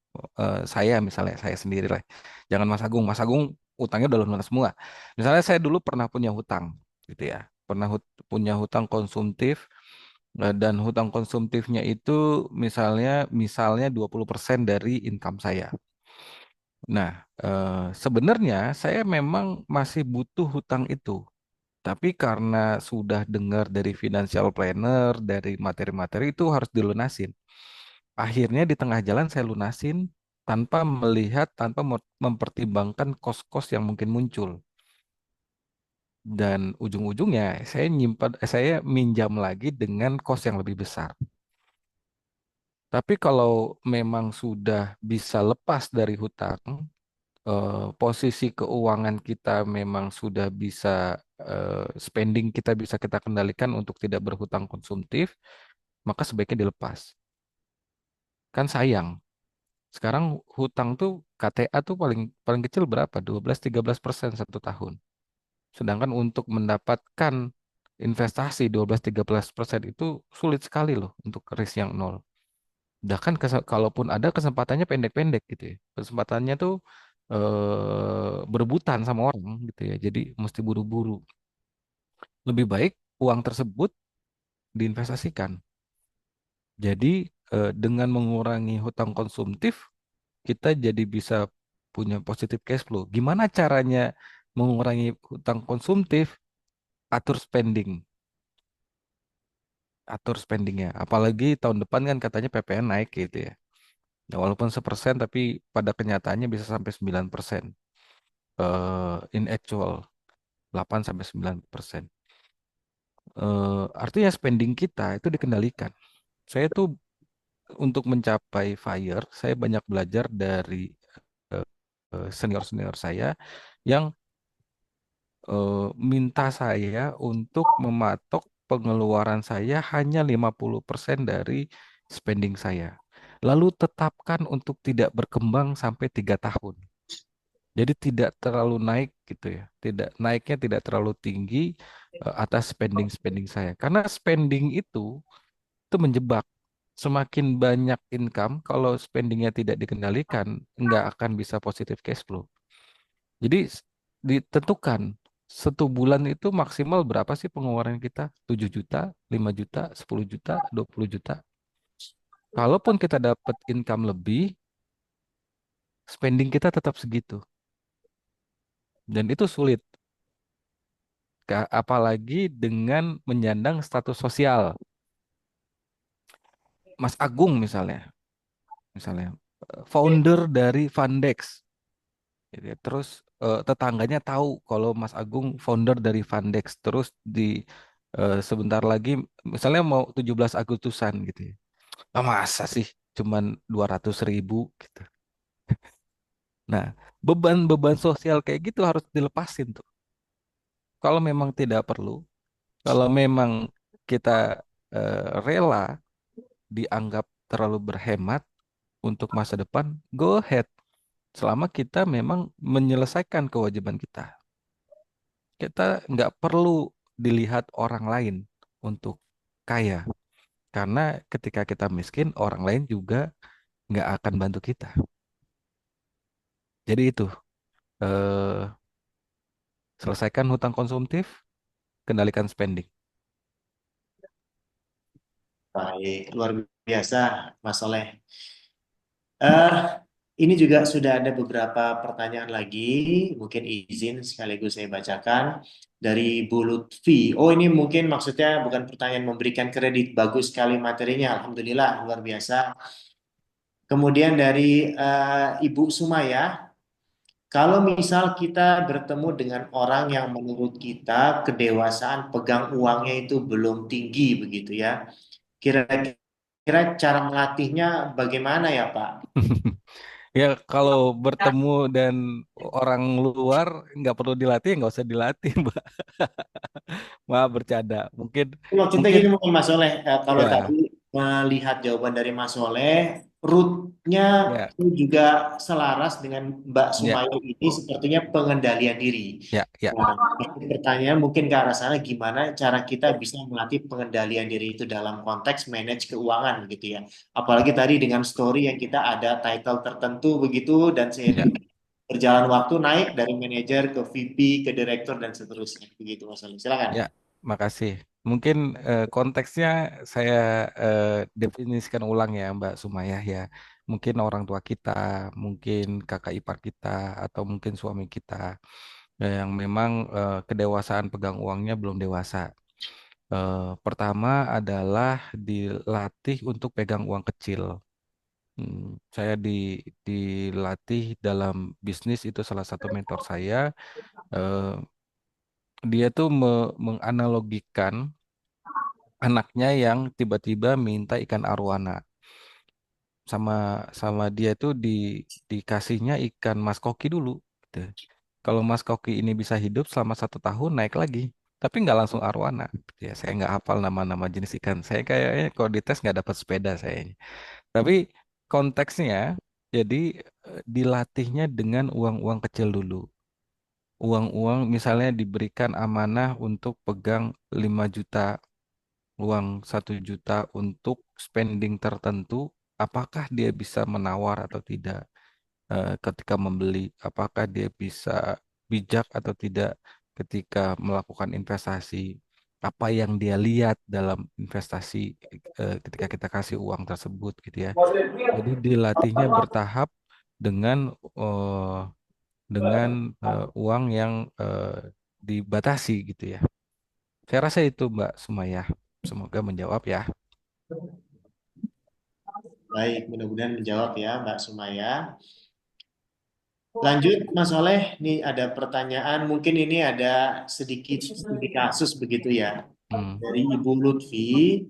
saya misalnya saya sendiri lah, jangan Mas Agung utangnya udah lunas semua. Misalnya saya dulu pernah punya hutang, gitu ya, pernah punya hutang konsumtif, dan hutang konsumtifnya itu misalnya 20% dari income saya. Nah, sebenarnya saya memang masih butuh hutang itu. Tapi karena sudah dengar dari financial planner, dari materi-materi itu harus dilunasin. Akhirnya di tengah jalan saya lunasin tanpa melihat, tanpa mempertimbangkan kos-kos yang mungkin muncul. Dan ujung-ujungnya saya minjam lagi dengan kos yang lebih besar. Tapi kalau memang sudah bisa lepas dari hutang, posisi keuangan kita memang sudah bisa, spending kita bisa kita kendalikan untuk tidak berhutang konsumtif, maka sebaiknya dilepas. Kan sayang. Sekarang hutang tuh KTA tuh paling paling kecil berapa? 12-13% satu tahun. Sedangkan untuk mendapatkan investasi 12-13% itu sulit sekali loh untuk risk yang nol. Bahkan kalaupun ada kesempatannya pendek-pendek gitu ya. Kesempatannya tuh berebutan sama orang gitu ya. Jadi mesti buru-buru. Lebih baik uang tersebut diinvestasikan. Jadi dengan mengurangi hutang konsumtif, kita jadi bisa punya positif cash flow. Gimana caranya mengurangi hutang konsumtif? Atur spending, atur spendingnya. Apalagi tahun depan kan katanya PPN naik gitu ya. Ya, walaupun 1% tapi pada kenyataannya bisa sampai 9%. In actual 8 sampai 9%. Artinya spending kita itu dikendalikan. Saya tuh untuk mencapai FIRE, saya banyak belajar dari senior-senior saya yang minta saya untuk mematok pengeluaran saya hanya 50% dari spending saya. Lalu tetapkan untuk tidak berkembang sampai 3 tahun. Jadi tidak terlalu naik gitu ya. Tidak naiknya tidak terlalu tinggi atas spending-spending saya. Karena spending itu menjebak. Semakin banyak income, kalau spendingnya tidak dikendalikan, nggak akan bisa positif cash flow. Jadi ditentukan 1 bulan itu maksimal berapa sih pengeluaran kita? 7 juta, 5 juta, 10 juta, 20 juta. Kalaupun kita dapat income lebih, spending kita tetap segitu. Dan itu sulit. Apalagi dengan menyandang status sosial. Mas Agung misalnya founder dari Fundex. Gitu ya. Terus tetangganya tahu kalau Mas Agung founder dari Fundex. Terus sebentar lagi misalnya mau 17 Agustusan gitu ya. Ah, masa sih cuman 200.000 gitu. Nah, beban-beban sosial kayak gitu harus dilepasin tuh. Kalau memang tidak perlu, kalau memang kita rela dianggap terlalu berhemat untuk masa depan, go ahead. Selama kita memang menyelesaikan kewajiban kita. Kita nggak perlu dilihat orang lain untuk kaya. Karena ketika kita miskin, orang lain juga nggak akan bantu kita. Jadi itu, eh, selesaikan hutang konsumtif, kendalikan spending. Baik, luar biasa, Mas Soleh. Eh, ini juga sudah ada beberapa pertanyaan lagi, mungkin izin sekaligus saya bacakan dari Bu Lutfi. Oh, ini mungkin maksudnya bukan pertanyaan memberikan kredit, bagus sekali materinya, Alhamdulillah, luar biasa. Kemudian dari Ibu Sumaya, kalau misal kita bertemu dengan orang yang menurut kita kedewasaan pegang uangnya itu belum tinggi begitu ya. Kira-kira cara melatihnya bagaimana ya, Pak? Ya kalau bertemu dan orang luar nggak perlu dilatih, nggak usah dilatih, Mbak. Maaf bercanda. Mungkin Maksudnya mungkin gini mungkin Mas Soleh, kalau tadi ya melihat jawaban dari Mas Soleh, rootnya ya itu juga selaras dengan Mbak ya Sumayo ini sepertinya pengendalian diri. ya Nah, pertanyaan mungkin ke arah sana gimana cara kita bisa melatih pengendalian diri itu dalam konteks manage keuangan gitu ya. Apalagi tadi dengan story yang kita ada title tertentu begitu dan ya seiring berjalan waktu naik dari manajer ke VP ke direktur dan seterusnya begitu Mas Soleh. Silakan. ya. Makasih. Mungkin konteksnya saya eh, definisikan ulang ya, Mbak Sumayah ya. Mungkin orang tua kita, mungkin kakak ipar kita, atau mungkin suami kita yang memang kedewasaan pegang uangnya belum dewasa. Pertama adalah dilatih untuk pegang uang kecil. Saya dilatih dalam bisnis itu salah satu mentor saya. Eh, Dia tuh menganalogikan anaknya yang tiba-tiba minta ikan arwana sama sama dia tuh dikasihnya ikan mas koki dulu. Gitu. Kalau mas koki ini bisa hidup selama 1 tahun naik lagi, tapi nggak langsung arwana. Gitu ya, saya nggak hafal nama-nama jenis ikan. Saya kayaknya kalau dites nggak dapat sepeda saya. Tapi konteksnya jadi dilatihnya dengan uang-uang kecil dulu. Uang-uang misalnya diberikan amanah untuk pegang 5 juta, uang 1 juta untuk spending tertentu, apakah dia bisa menawar atau tidak ketika membeli, apakah dia bisa bijak atau tidak ketika melakukan investasi, apa yang dia lihat dalam investasi ketika kita kasih uang tersebut gitu ya. Jadi dilatihnya bertahap dengan eh, uang yang dibatasi gitu ya. Saya rasa itu Mbak Sumayah. Semoga menjawab ya. Baik, mudah-mudahan menjawab ya Mbak Sumaya. Lanjut Mas Oleh, nih ada pertanyaan, mungkin ini ada sedikit studi kasus begitu ya. Hmm. Dari Ibu Lutfi,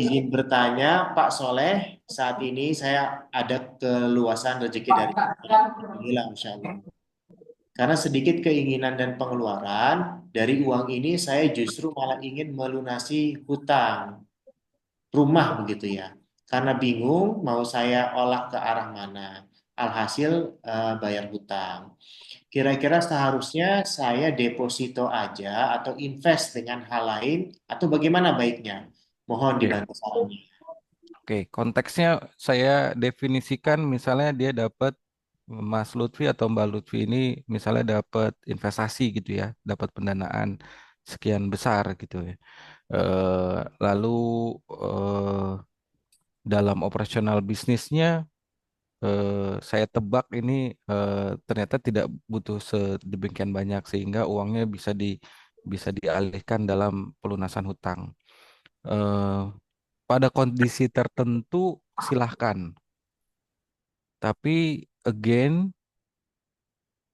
izin bertanya, Pak Soleh, saat ini saya ada keluasan rezeki dari Allah. Alhamdulillah, Masya Allah. Karena sedikit keinginan dan pengeluaran, dari uang ini saya justru malah ingin melunasi hutang rumah begitu ya. Karena bingung mau saya olah ke arah mana. Alhasil bayar hutang. Kira-kira seharusnya saya deposito aja atau invest dengan hal lain atau bagaimana baiknya? Mohon Oke, dibantu sarannya. oke. Konteksnya saya definisikan misalnya dia dapat Mas Lutfi atau Mbak Lutfi ini misalnya dapat investasi gitu ya, dapat pendanaan sekian besar gitu ya. Lalu eh, dalam operasional bisnisnya saya tebak ini ternyata tidak butuh sedemikian banyak sehingga uangnya bisa dialihkan dalam pelunasan hutang. Eh, Pada kondisi tertentu silahkan, tapi again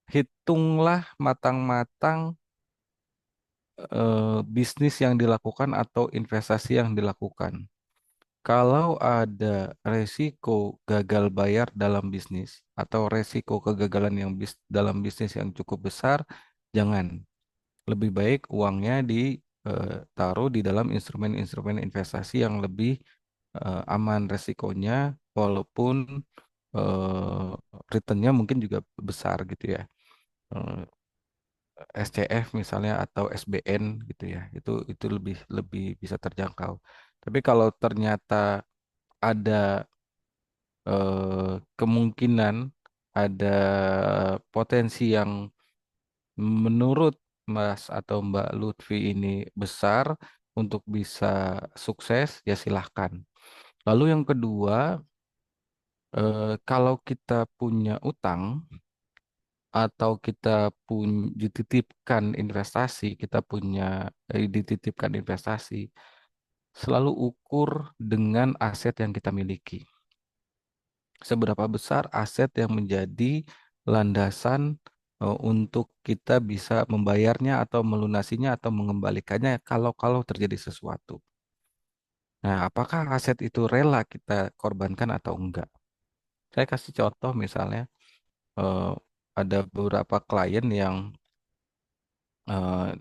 hitunglah matang-matang bisnis yang dilakukan atau investasi yang dilakukan. Kalau ada resiko gagal bayar dalam bisnis atau resiko kegagalan dalam bisnis yang cukup besar, jangan. Lebih baik uangnya ditaruh di dalam instrumen-instrumen investasi yang lebih aman resikonya, walaupun eh, returnnya mungkin juga besar gitu ya. Eh, SCF misalnya atau SBN gitu ya, itu lebih lebih bisa terjangkau. Tapi kalau ternyata ada kemungkinan ada potensi yang menurut Mas atau Mbak Lutfi ini besar untuk bisa sukses, ya silahkan. Lalu yang kedua, kalau kita punya utang atau kita pun dititipkan investasi, selalu ukur dengan aset yang kita miliki. Seberapa besar aset yang menjadi landasan untuk kita bisa membayarnya atau melunasinya atau mengembalikannya kalau terjadi sesuatu. Nah, apakah aset itu rela kita korbankan atau enggak? Saya kasih contoh misalnya eh, ada beberapa klien yang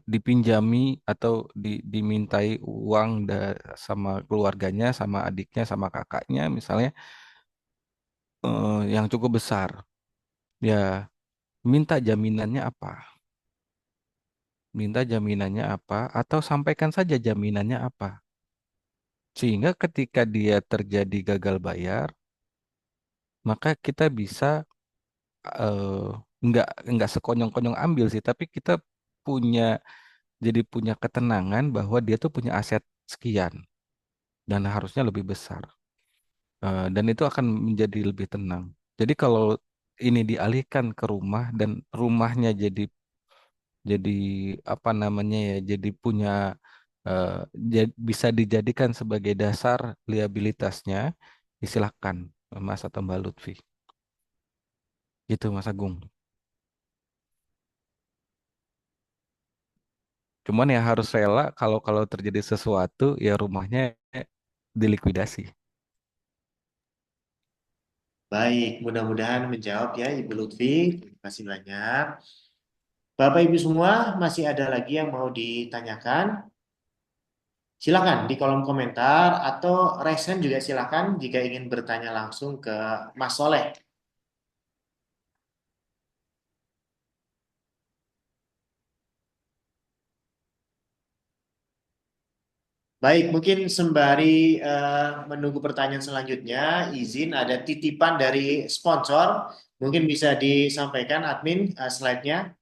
dipinjami atau dimintai uang sama keluarganya, sama adiknya, sama kakaknya misalnya yang cukup besar. Ya, minta jaminannya apa? Minta jaminannya apa? Atau sampaikan saja jaminannya apa? Sehingga ketika dia terjadi gagal bayar, maka kita bisa eh, nggak sekonyong-konyong ambil sih, tapi kita punya punya ketenangan bahwa dia tuh punya aset sekian dan harusnya lebih besar. Dan itu akan menjadi lebih tenang. Jadi kalau ini dialihkan ke rumah dan rumahnya jadi apa namanya ya, jadi punya eh, bisa dijadikan sebagai dasar liabilitasnya, disilahkan Mas atau Mbak Lutfi. Gitu Mas Agung. Cuman ya harus rela kalau kalau terjadi sesuatu ya rumahnya dilikuidasi. Baik, mudah-mudahan menjawab ya Ibu Lutfi. Terima kasih banyak. Bapak Ibu semua, masih ada lagi yang mau ditanyakan? Silakan di kolom komentar atau resen juga silakan jika ingin bertanya langsung ke Mas Soleh. Baik, mungkin sembari menunggu pertanyaan selanjutnya, izin ada titipan dari sponsor. Mungkin bisa disampaikan admin slide-nya.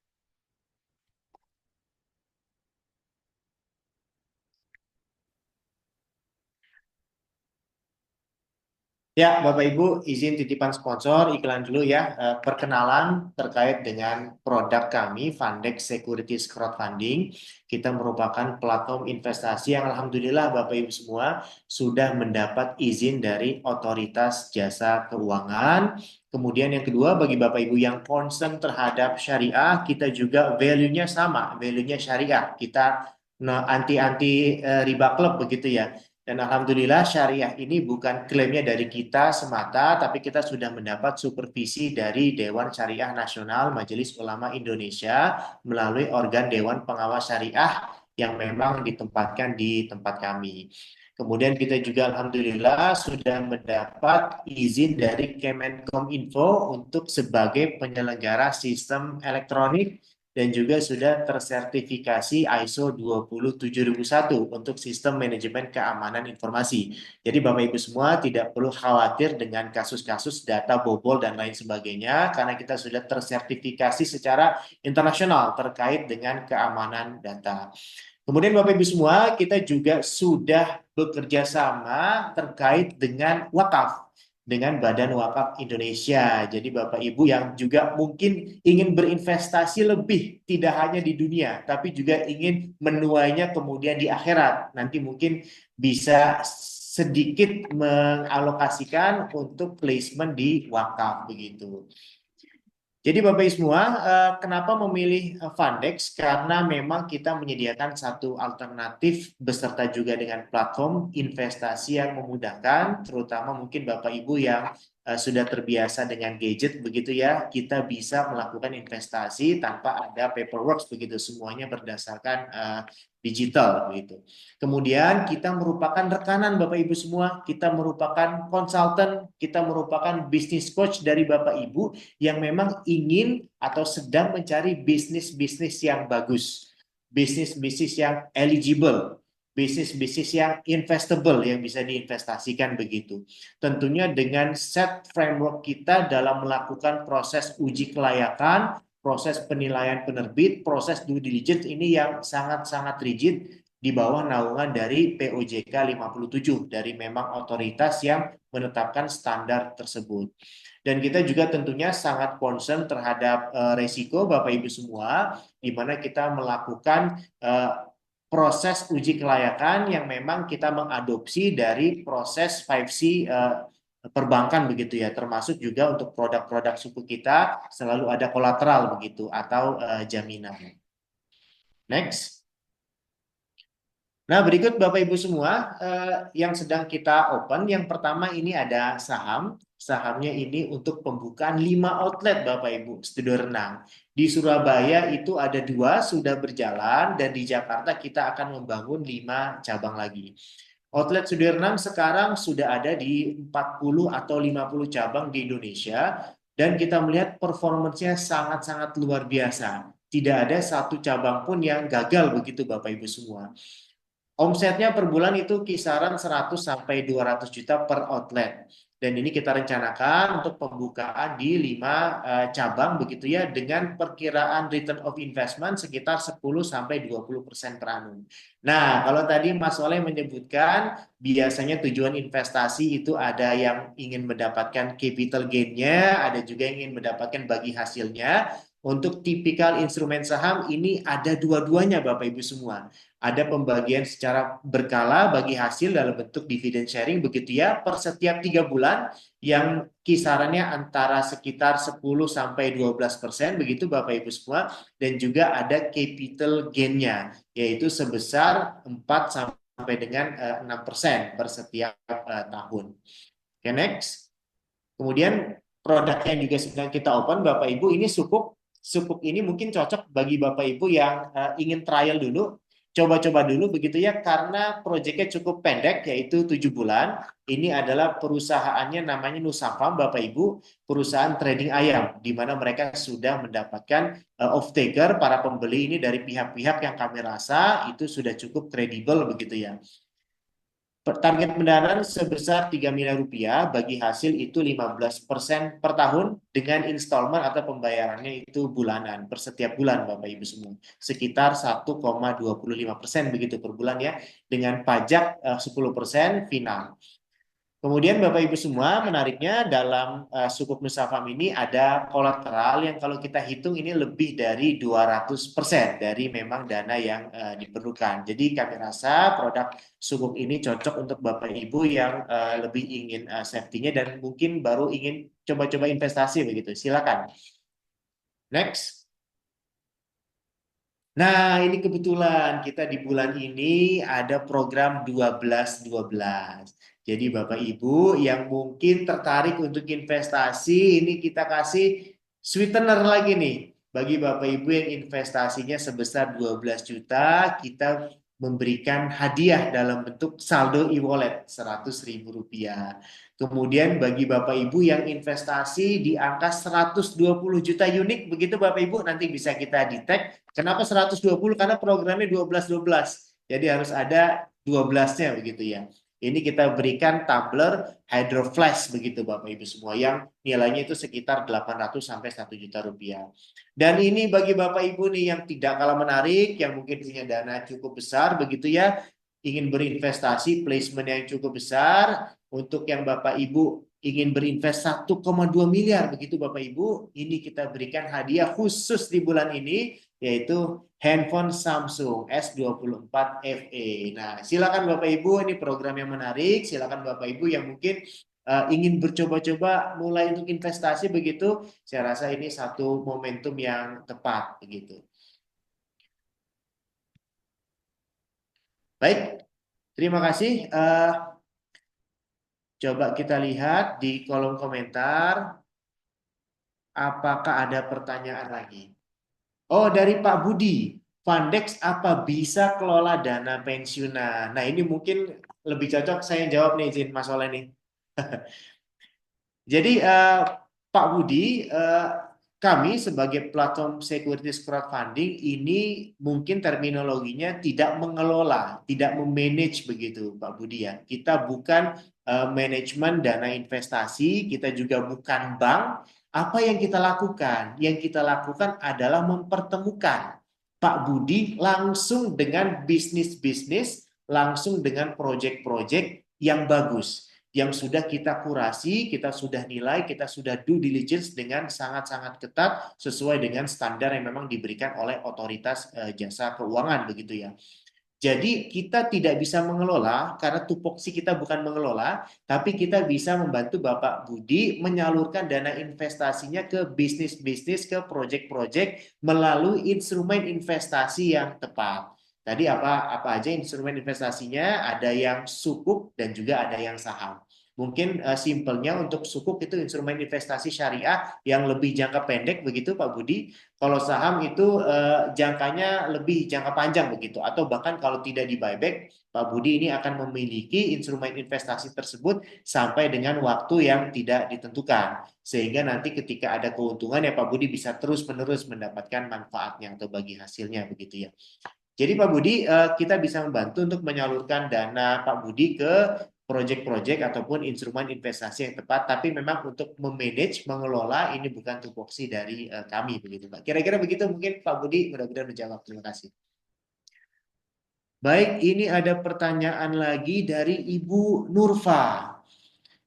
Ya, Bapak Ibu, izin titipan sponsor iklan dulu ya. Perkenalan terkait dengan produk kami, Fundex Securities Crowdfunding. Kita merupakan platform investasi yang alhamdulillah Bapak Ibu semua sudah mendapat izin dari Otoritas Jasa Keuangan. Kemudian yang kedua, bagi Bapak Ibu yang concern terhadap syariah, kita juga value-nya sama, value-nya syariah. Kita anti-anti riba klub begitu ya. Dan alhamdulillah syariah ini bukan klaimnya dari kita semata, tapi kita sudah mendapat supervisi dari Dewan Syariah Nasional Majelis Ulama Indonesia melalui organ Dewan Pengawas Syariah yang memang ditempatkan di tempat kami. Kemudian kita juga alhamdulillah sudah mendapat izin dari Kemenkominfo untuk sebagai penyelenggara sistem elektronik dan juga sudah tersertifikasi ISO 27001 untuk sistem manajemen keamanan informasi. Jadi Bapak Ibu semua tidak perlu khawatir dengan kasus-kasus data bobol dan lain sebagainya karena kita sudah tersertifikasi secara internasional terkait dengan keamanan data. Kemudian Bapak Ibu semua, kita juga sudah bekerja sama terkait dengan wakaf, dengan Badan Wakaf Indonesia. Jadi Bapak Ibu yang juga mungkin ingin berinvestasi lebih, tidak hanya di dunia, tapi juga ingin menuainya kemudian di akhirat. Nanti mungkin bisa sedikit mengalokasikan untuk placement di wakaf begitu. Jadi Bapak Ibu semua, kenapa memilih Fundex? Karena memang kita menyediakan satu alternatif beserta juga dengan platform investasi yang memudahkan, terutama mungkin Bapak Ibu yang sudah terbiasa dengan gadget begitu ya, kita bisa melakukan investasi tanpa ada paperwork begitu, semuanya berdasarkan digital begitu. Kemudian kita merupakan rekanan Bapak Ibu semua, kita merupakan konsultan, kita merupakan business coach dari Bapak Ibu yang memang ingin atau sedang mencari bisnis-bisnis yang bagus, bisnis-bisnis yang eligible, bisnis-bisnis yang investable yang bisa diinvestasikan begitu. Tentunya dengan set framework kita dalam melakukan proses uji kelayakan, proses penilaian penerbit, proses due diligence ini yang sangat-sangat rigid di bawah naungan dari POJK 57 dari memang otoritas yang menetapkan standar tersebut. Dan kita juga tentunya sangat concern terhadap resiko Bapak Ibu semua, di mana kita melakukan proses uji kelayakan yang memang kita mengadopsi dari proses 5C perbankan begitu ya, termasuk juga untuk produk-produk suku kita selalu ada kolateral begitu atau jaminan. Next. Nah, berikut Bapak Ibu semua yang sedang kita open. Yang pertama ini ada saham. Sahamnya ini untuk pembukaan 5 outlet Bapak Ibu, studio renang. Di Surabaya itu ada 2 sudah berjalan dan di Jakarta kita akan membangun 5 cabang lagi. Outlet studio renang sekarang sudah ada di 40 atau 50 cabang di Indonesia dan kita melihat performanya sangat-sangat luar biasa. Tidak ada satu cabang pun yang gagal begitu Bapak Ibu semua. Omsetnya per bulan itu kisaran 100 sampai 200 juta per outlet. Dan ini kita rencanakan untuk pembukaan di 5 cabang begitu ya dengan perkiraan return of investment sekitar 10 sampai 20% per annum. Nah, kalau tadi Mas Oleh menyebutkan biasanya tujuan investasi itu ada yang ingin mendapatkan capital gain-nya, ada juga yang ingin mendapatkan bagi hasilnya. Untuk tipikal instrumen saham ini ada dua-duanya Bapak Ibu semua. Ada pembagian secara berkala bagi hasil dalam bentuk dividen sharing begitu ya per setiap 3 bulan yang kisarannya antara sekitar 10 sampai 12% begitu Bapak Ibu semua dan juga ada capital gain-nya yaitu sebesar 4 sampai dengan 6% per setiap tahun. Oke, next. Kemudian produk yang juga sedang kita open Bapak Ibu ini sukuk. Sukuk ini mungkin cocok bagi Bapak Ibu yang ingin trial dulu, coba-coba dulu begitu ya karena proyeknya cukup pendek yaitu 7 bulan. Ini adalah perusahaannya namanya Nusafam Bapak Ibu, perusahaan trading ayam di mana mereka sudah mendapatkan off-taker para pembeli ini dari pihak-pihak yang kami rasa itu sudah cukup kredibel begitu ya. Target pendanaan sebesar 3 miliar rupiah bagi hasil itu 15% per tahun dengan installment atau pembayarannya itu bulanan per setiap bulan Bapak Ibu semua. Sekitar 1,25% begitu per bulan ya dengan pajak 10% final. Kemudian Bapak Ibu semua, menariknya dalam sukuk Nusafam ini ada kolateral yang kalau kita hitung ini lebih dari 200% dari memang dana yang diperlukan. Jadi kami rasa produk sukuk ini cocok untuk Bapak Ibu yang lebih ingin safety-nya dan mungkin baru ingin coba-coba investasi begitu. Silakan. Next. Nah, ini kebetulan kita di bulan ini ada program 12-12. Jadi Bapak Ibu yang mungkin tertarik untuk investasi, ini kita kasih sweetener lagi nih. Bagi Bapak Ibu yang investasinya sebesar 12 juta, kita memberikan hadiah dalam bentuk saldo e-wallet 100.000 rupiah. Kemudian bagi Bapak Ibu yang investasi di angka 120 juta unit, begitu Bapak Ibu nanti bisa kita detect. Kenapa 120? Karena programnya 12-12. Jadi harus ada 12-nya begitu ya. Ini kita berikan tumbler Hydro Flash begitu Bapak Ibu semua yang nilainya itu sekitar 800 sampai 1 juta rupiah. Dan ini bagi Bapak Ibu nih yang tidak kalah menarik, yang mungkin punya dana cukup besar begitu ya, ingin berinvestasi placement yang cukup besar, untuk yang Bapak Ibu ingin berinvest 1,2 miliar begitu Bapak Ibu, ini kita berikan hadiah khusus di bulan ini yaitu handphone Samsung S24 FE. Nah, silakan Bapak Ibu, ini program yang menarik. Silakan Bapak Ibu yang mungkin ingin bercoba-coba mulai untuk investasi begitu, saya rasa ini satu momentum yang tepat begitu. Baik, terima kasih. Coba kita lihat di kolom komentar apakah ada pertanyaan lagi. Oh, dari Pak Budi. Fundex apa bisa kelola dana pensiunan? Nah, ini mungkin lebih cocok saya jawab nih, izin Mas Oleh nih. Jadi Pak Budi, kami sebagai platform securities crowdfunding ini mungkin terminologinya tidak mengelola, tidak memanage begitu Pak Budi ya. Kita bukan manajemen dana investasi, kita juga bukan bank. Apa yang kita lakukan? Yang kita lakukan adalah mempertemukan Pak Budi langsung dengan bisnis-bisnis, langsung dengan proyek-proyek yang bagus yang sudah kita kurasi, kita sudah nilai, kita sudah due diligence dengan sangat-sangat ketat sesuai dengan standar yang memang diberikan oleh otoritas jasa keuangan begitu ya. Jadi kita tidak bisa mengelola karena tupoksi kita bukan mengelola, tapi kita bisa membantu Bapak Budi menyalurkan dana investasinya ke bisnis-bisnis, ke proyek-proyek melalui instrumen investasi yang tepat. Tadi apa aja instrumen investasinya? Ada yang sukuk dan juga ada yang saham. Mungkin simpelnya untuk sukuk itu instrumen investasi syariah yang lebih jangka pendek begitu Pak Budi. Kalau saham itu jangkanya lebih jangka panjang begitu, atau bahkan kalau tidak di buyback, Pak Budi ini akan memiliki instrumen investasi tersebut sampai dengan waktu yang tidak ditentukan. Sehingga nanti ketika ada keuntungan ya Pak Budi bisa terus-menerus mendapatkan manfaatnya atau bagi hasilnya begitu ya. Jadi Pak Budi, kita bisa membantu untuk menyalurkan dana Pak Budi ke proyek-proyek ataupun instrumen investasi yang tepat, tapi memang untuk memanage, mengelola ini bukan tupoksi dari kami begitu Pak. Kira-kira begitu mungkin Pak Budi mudah-mudahan menjawab. Terima kasih. Baik, ini ada pertanyaan lagi dari Ibu Nurfa.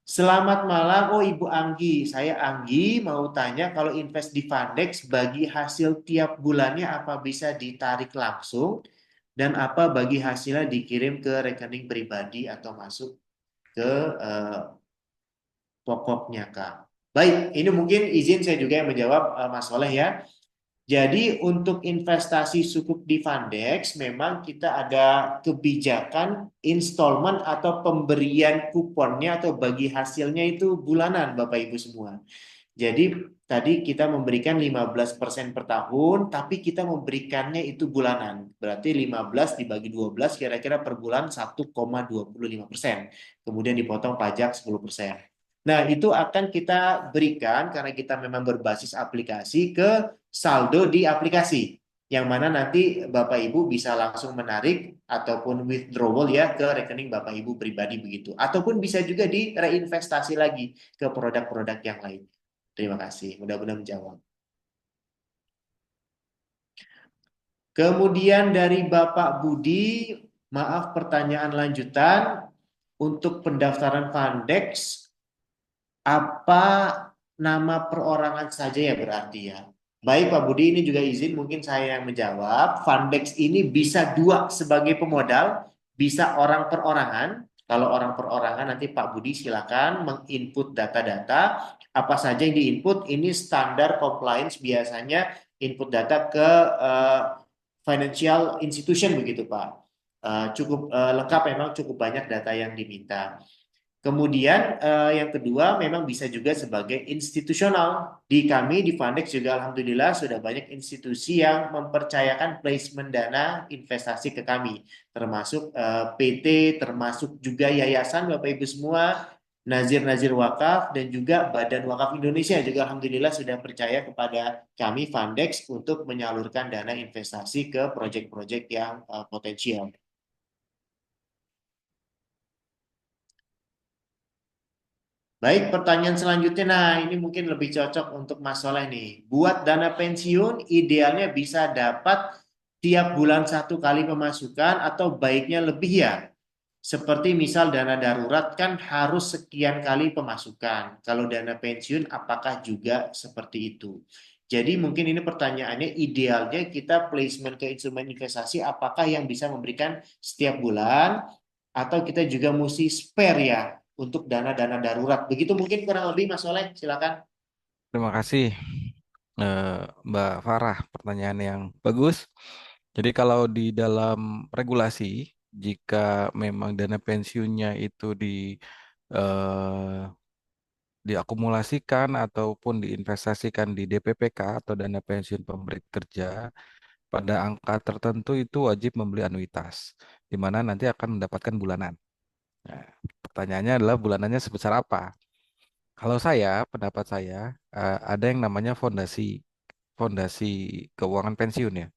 Selamat malam, oh Ibu Anggi. Saya Anggi mau tanya kalau invest di Fundex bagi hasil tiap bulannya apa bisa ditarik langsung dan apa bagi hasilnya dikirim ke rekening pribadi atau masuk ke eh, pokoknya Kak. Baik, ini mungkin izin saya juga yang menjawab Mas Soleh ya. Jadi untuk investasi sukuk di Fundex memang kita ada kebijakan installment atau pemberian kuponnya atau bagi hasilnya itu bulanan Bapak Ibu semua. Jadi tadi kita memberikan 15% per tahun, tapi kita memberikannya itu bulanan. Berarti 15 dibagi 12 kira-kira per bulan 1,25%. Kemudian dipotong pajak 10%. Nah, itu akan kita berikan karena kita memang berbasis aplikasi ke saldo di aplikasi. Yang mana nanti Bapak Ibu bisa langsung menarik ataupun withdrawal ya ke rekening Bapak Ibu pribadi begitu. Ataupun bisa juga di reinvestasi lagi ke produk-produk yang lain. Terima kasih. Mudah-mudahan menjawab. Kemudian dari Bapak Budi, maaf pertanyaan lanjutan. Untuk pendaftaran Fundex, apa nama perorangan saja ya berarti ya? Baik Pak Budi, ini juga izin mungkin saya yang menjawab. Fundex ini bisa dua sebagai pemodal, bisa orang perorangan. Kalau orang perorangan nanti Pak Budi silakan menginput data-data. Apa saja yang diinput, ini standar compliance biasanya input data ke eh, financial institution begitu Pak. Cukup lengkap memang cukup banyak data yang diminta. Kemudian yang kedua memang bisa juga sebagai institusional. Di kami di Fundex juga alhamdulillah sudah banyak institusi yang mempercayakan placement dana investasi ke kami, termasuk PT, termasuk juga yayasan Bapak Ibu semua, Nazir-Nazir Wakaf dan juga Badan Wakaf Indonesia juga alhamdulillah sudah percaya kepada kami Fundex untuk menyalurkan dana investasi ke proyek-proyek yang potensial. Baik, pertanyaan selanjutnya. Nah, ini mungkin lebih cocok untuk Mas Soleh nih. Buat dana pensiun, idealnya bisa dapat tiap bulan satu kali pemasukan atau baiknya lebih ya. Seperti misal dana darurat kan harus sekian kali pemasukan. Kalau dana pensiun, apakah juga seperti itu? Jadi mungkin ini pertanyaannya idealnya kita placement ke instrumen investasi apakah yang bisa memberikan setiap bulan atau kita juga mesti spare ya untuk dana-dana darurat. Begitu mungkin kurang lebih Mas Soleh, silakan. Terima kasih eh, Mbak Farah, pertanyaan yang bagus. Jadi kalau di dalam regulasi, jika memang dana pensiunnya itu eh, diakumulasikan ataupun diinvestasikan di DPPK atau dana pensiun pemberi kerja, pada angka tertentu itu wajib membeli anuitas, di mana nanti akan mendapatkan bulanan. Nah, pertanyaannya adalah bulanannya sebesar apa? Kalau saya, pendapat saya, ada yang namanya fondasi keuangan pensiun ya.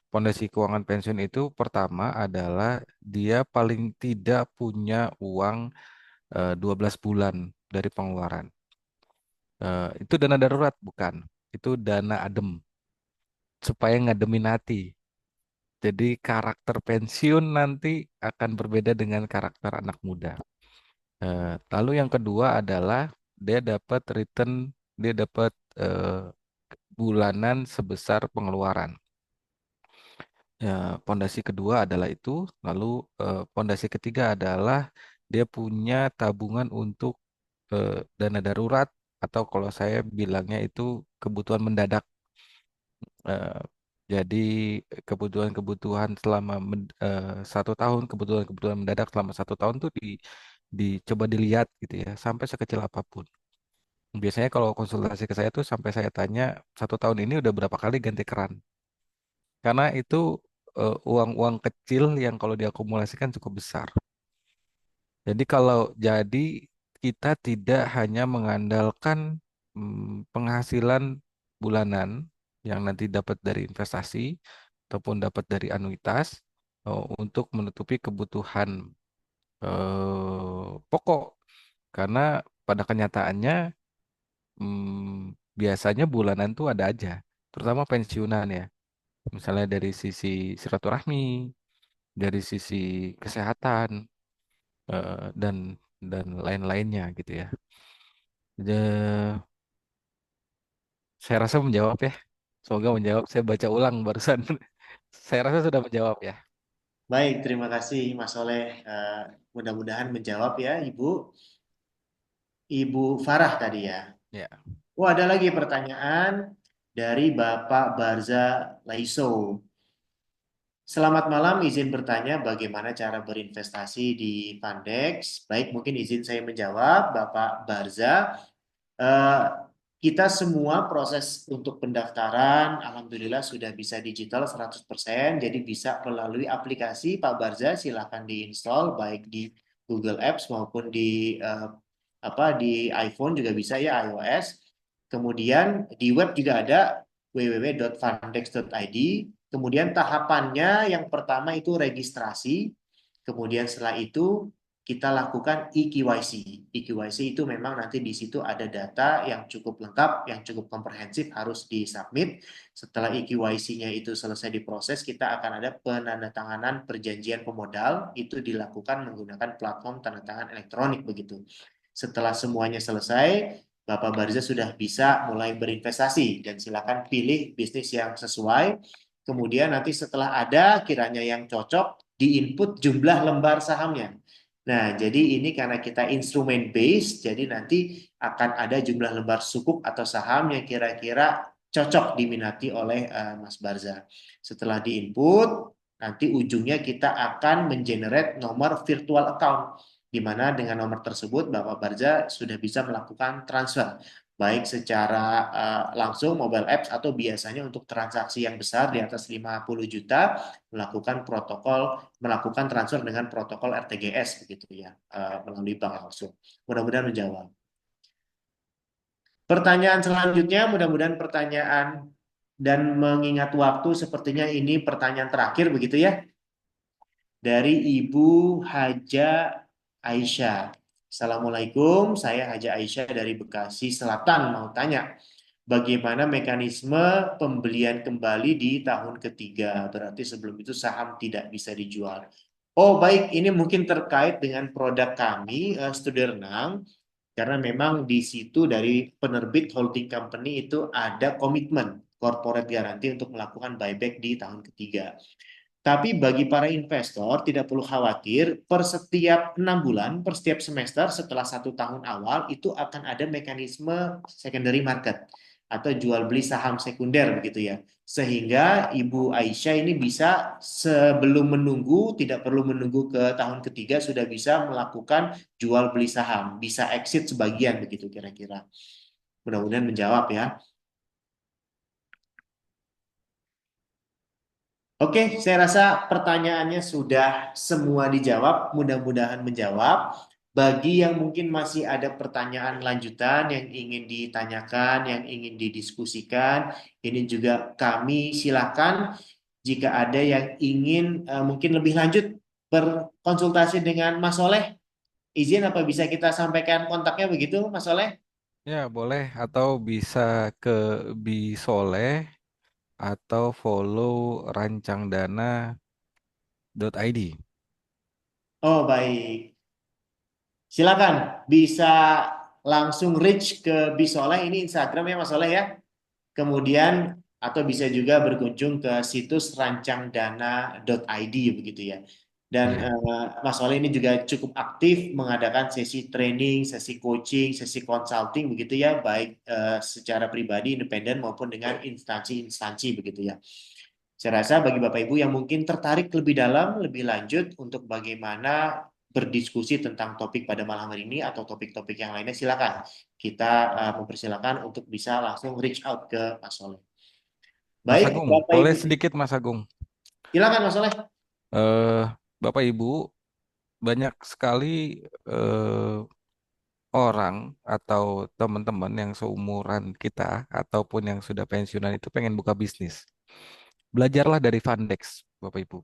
Fondasi keuangan pensiun itu pertama adalah dia paling tidak punya uang 12 bulan dari pengeluaran. Itu dana darurat bukan? Itu dana adem supaya ngademin hati. Jadi karakter pensiun nanti akan berbeda dengan karakter anak muda. Lalu yang kedua adalah dia dapat return, dia dapat bulanan sebesar pengeluaran. Ya, pondasi kedua adalah itu, lalu pondasi ketiga adalah dia punya tabungan untuk dana darurat atau kalau saya bilangnya itu kebutuhan mendadak. Eh, jadi kebutuhan-kebutuhan selama 1 tahun, kebutuhan-kebutuhan mendadak selama 1 tahun tuh dicoba dilihat gitu ya, sampai sekecil apapun. Biasanya kalau konsultasi ke saya tuh sampai saya tanya 1 tahun ini udah berapa kali ganti keran, karena itu uang-uang kecil yang kalau diakumulasikan cukup besar. Jadi kita tidak hanya mengandalkan penghasilan bulanan yang nanti dapat dari investasi ataupun dapat dari anuitas untuk menutupi kebutuhan pokok, karena pada kenyataannya biasanya bulanan tuh ada aja, terutama pensiunan ya, misalnya dari sisi silaturahmi, dari sisi kesehatan dan lain-lainnya gitu ya. Saya rasa menjawab ya. Semoga menjawab. Saya baca ulang barusan. Saya rasa sudah menjawab ya. Baik, terima kasih Mas Soleh. Mudah-mudahan menjawab ya Ibu. Ibu Farah tadi ya. Ya, Oh, ada lagi pertanyaan dari Bapak Barza Laiso. Selamat malam, izin bertanya bagaimana cara berinvestasi di Pandex. Baik, mungkin izin saya menjawab, Bapak Barza. Eh, kita semua proses untuk pendaftaran, alhamdulillah sudah bisa digital 100%, jadi bisa melalui aplikasi Pak Barza, silakan diinstal baik di Google Apps maupun di iPhone juga bisa ya iOS. Kemudian di web juga ada www.fundex.id. Kemudian tahapannya yang pertama itu registrasi. Kemudian setelah itu kita lakukan eKYC. eKYC itu memang nanti di situ ada data yang cukup lengkap, yang cukup komprehensif harus disubmit. Setelah eKYC-nya itu selesai diproses, kita akan ada penandatanganan perjanjian pemodal. Itu dilakukan menggunakan platform tanda tangan elektronik begitu. Setelah semuanya selesai, Bapak Barza sudah bisa mulai berinvestasi dan silakan pilih bisnis yang sesuai. Kemudian nanti setelah ada kiranya yang cocok, diinput jumlah lembar sahamnya. Nah, jadi ini karena kita instrumen base, jadi nanti akan ada jumlah lembar sukuk atau saham yang kira-kira cocok diminati oleh Mas Barza. Setelah diinput, nanti ujungnya kita akan mengenerate nomor virtual account, di mana dengan nomor tersebut Bapak Barza sudah bisa melakukan transfer, baik secara langsung mobile apps atau biasanya untuk transaksi yang besar di atas 50 juta melakukan transfer dengan protokol RTGS begitu ya, melalui bank langsung. Mudah-mudahan menjawab. Pertanyaan selanjutnya, mudah-mudahan pertanyaan dan mengingat waktu sepertinya ini pertanyaan terakhir begitu ya, dari Ibu Haja Aisyah. Assalamualaikum, saya Haja Aisyah dari Bekasi Selatan mau tanya, bagaimana mekanisme pembelian kembali di tahun ketiga? Berarti sebelum itu saham tidak bisa dijual. Oh baik, ini mungkin terkait dengan produk kami, Studi Renang, karena memang di situ dari penerbit holding company itu ada komitmen corporate guarantee untuk melakukan buyback di tahun ketiga. Tapi bagi para investor tidak perlu khawatir, per setiap 6 bulan, per setiap semester setelah 1 tahun awal itu akan ada mekanisme secondary market atau jual beli saham sekunder begitu ya. Sehingga Ibu Aisyah ini bisa sebelum menunggu, tidak perlu menunggu ke tahun ketiga sudah bisa melakukan jual beli saham, bisa exit sebagian begitu kira-kira. Mudah-mudahan menjawab ya. Oke, saya rasa pertanyaannya sudah semua dijawab. Mudah-mudahan menjawab. Bagi yang mungkin masih ada pertanyaan lanjutan yang ingin ditanyakan, yang ingin didiskusikan, ini juga kami silakan. Jika ada yang ingin mungkin lebih lanjut berkonsultasi dengan Mas Soleh, izin apa bisa kita sampaikan kontaknya begitu, Mas Soleh? ya boleh. Atau bisa ke Bisoleh atau follow rancangdana.id. Oh, baik. Silakan bisa langsung reach ke Bisoleh, ini Instagram ya Mas Soleh ya. Kemudian atau bisa juga berkunjung ke situs rancangdana.id begitu ya. Dan Iya. Mas Oleh ini juga cukup aktif mengadakan sesi training, sesi coaching, sesi consulting begitu ya, baik secara pribadi, independen maupun dengan instansi-instansi begitu ya. Saya rasa bagi Bapak Ibu yang mungkin tertarik lebih dalam, lebih lanjut untuk bagaimana berdiskusi tentang topik pada malam hari ini atau topik-topik yang lainnya, silakan. Kita mempersilakan untuk bisa langsung reach out ke Mas Soleh. Mas Baik, Agung, Bapak boleh Ibu. sedikit Mas Agung. Silakan Mas Soleh. eh Bapak Ibu, banyak sekali eh, orang atau teman-teman yang seumuran kita ataupun yang sudah pensiunan itu pengen buka bisnis. Belajarlah dari Fundex, Bapak Ibu.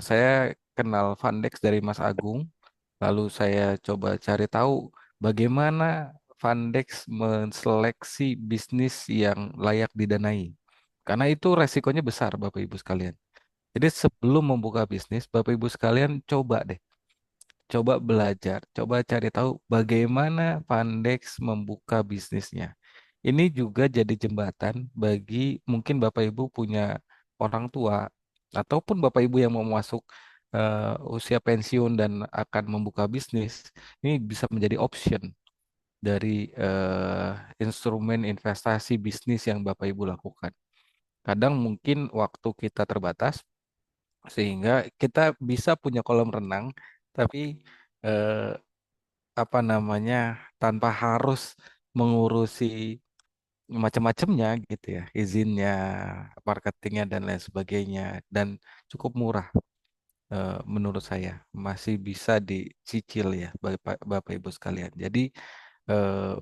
Saya kenal Fundex dari Mas Agung, lalu saya coba cari tahu bagaimana Fundex menseleksi bisnis yang layak didanai. Karena itu resikonya besar, Bapak Ibu sekalian. Jadi sebelum membuka bisnis, Bapak Ibu sekalian coba deh, coba belajar, coba cari tahu bagaimana Fundex membuka bisnisnya. Ini juga jadi jembatan bagi mungkin Bapak Ibu punya orang tua ataupun Bapak Ibu yang mau masuk usia pensiun dan akan membuka bisnis. Ini bisa menjadi option dari instrumen investasi bisnis yang Bapak Ibu lakukan. Kadang mungkin waktu kita terbatas sehingga kita bisa punya kolam renang, tapi eh, apa namanya tanpa harus mengurusi macam-macamnya gitu ya, izinnya, marketingnya dan lain sebagainya, dan cukup murah menurut saya, masih bisa dicicil ya Bapak Ibu sekalian. Jadi eh,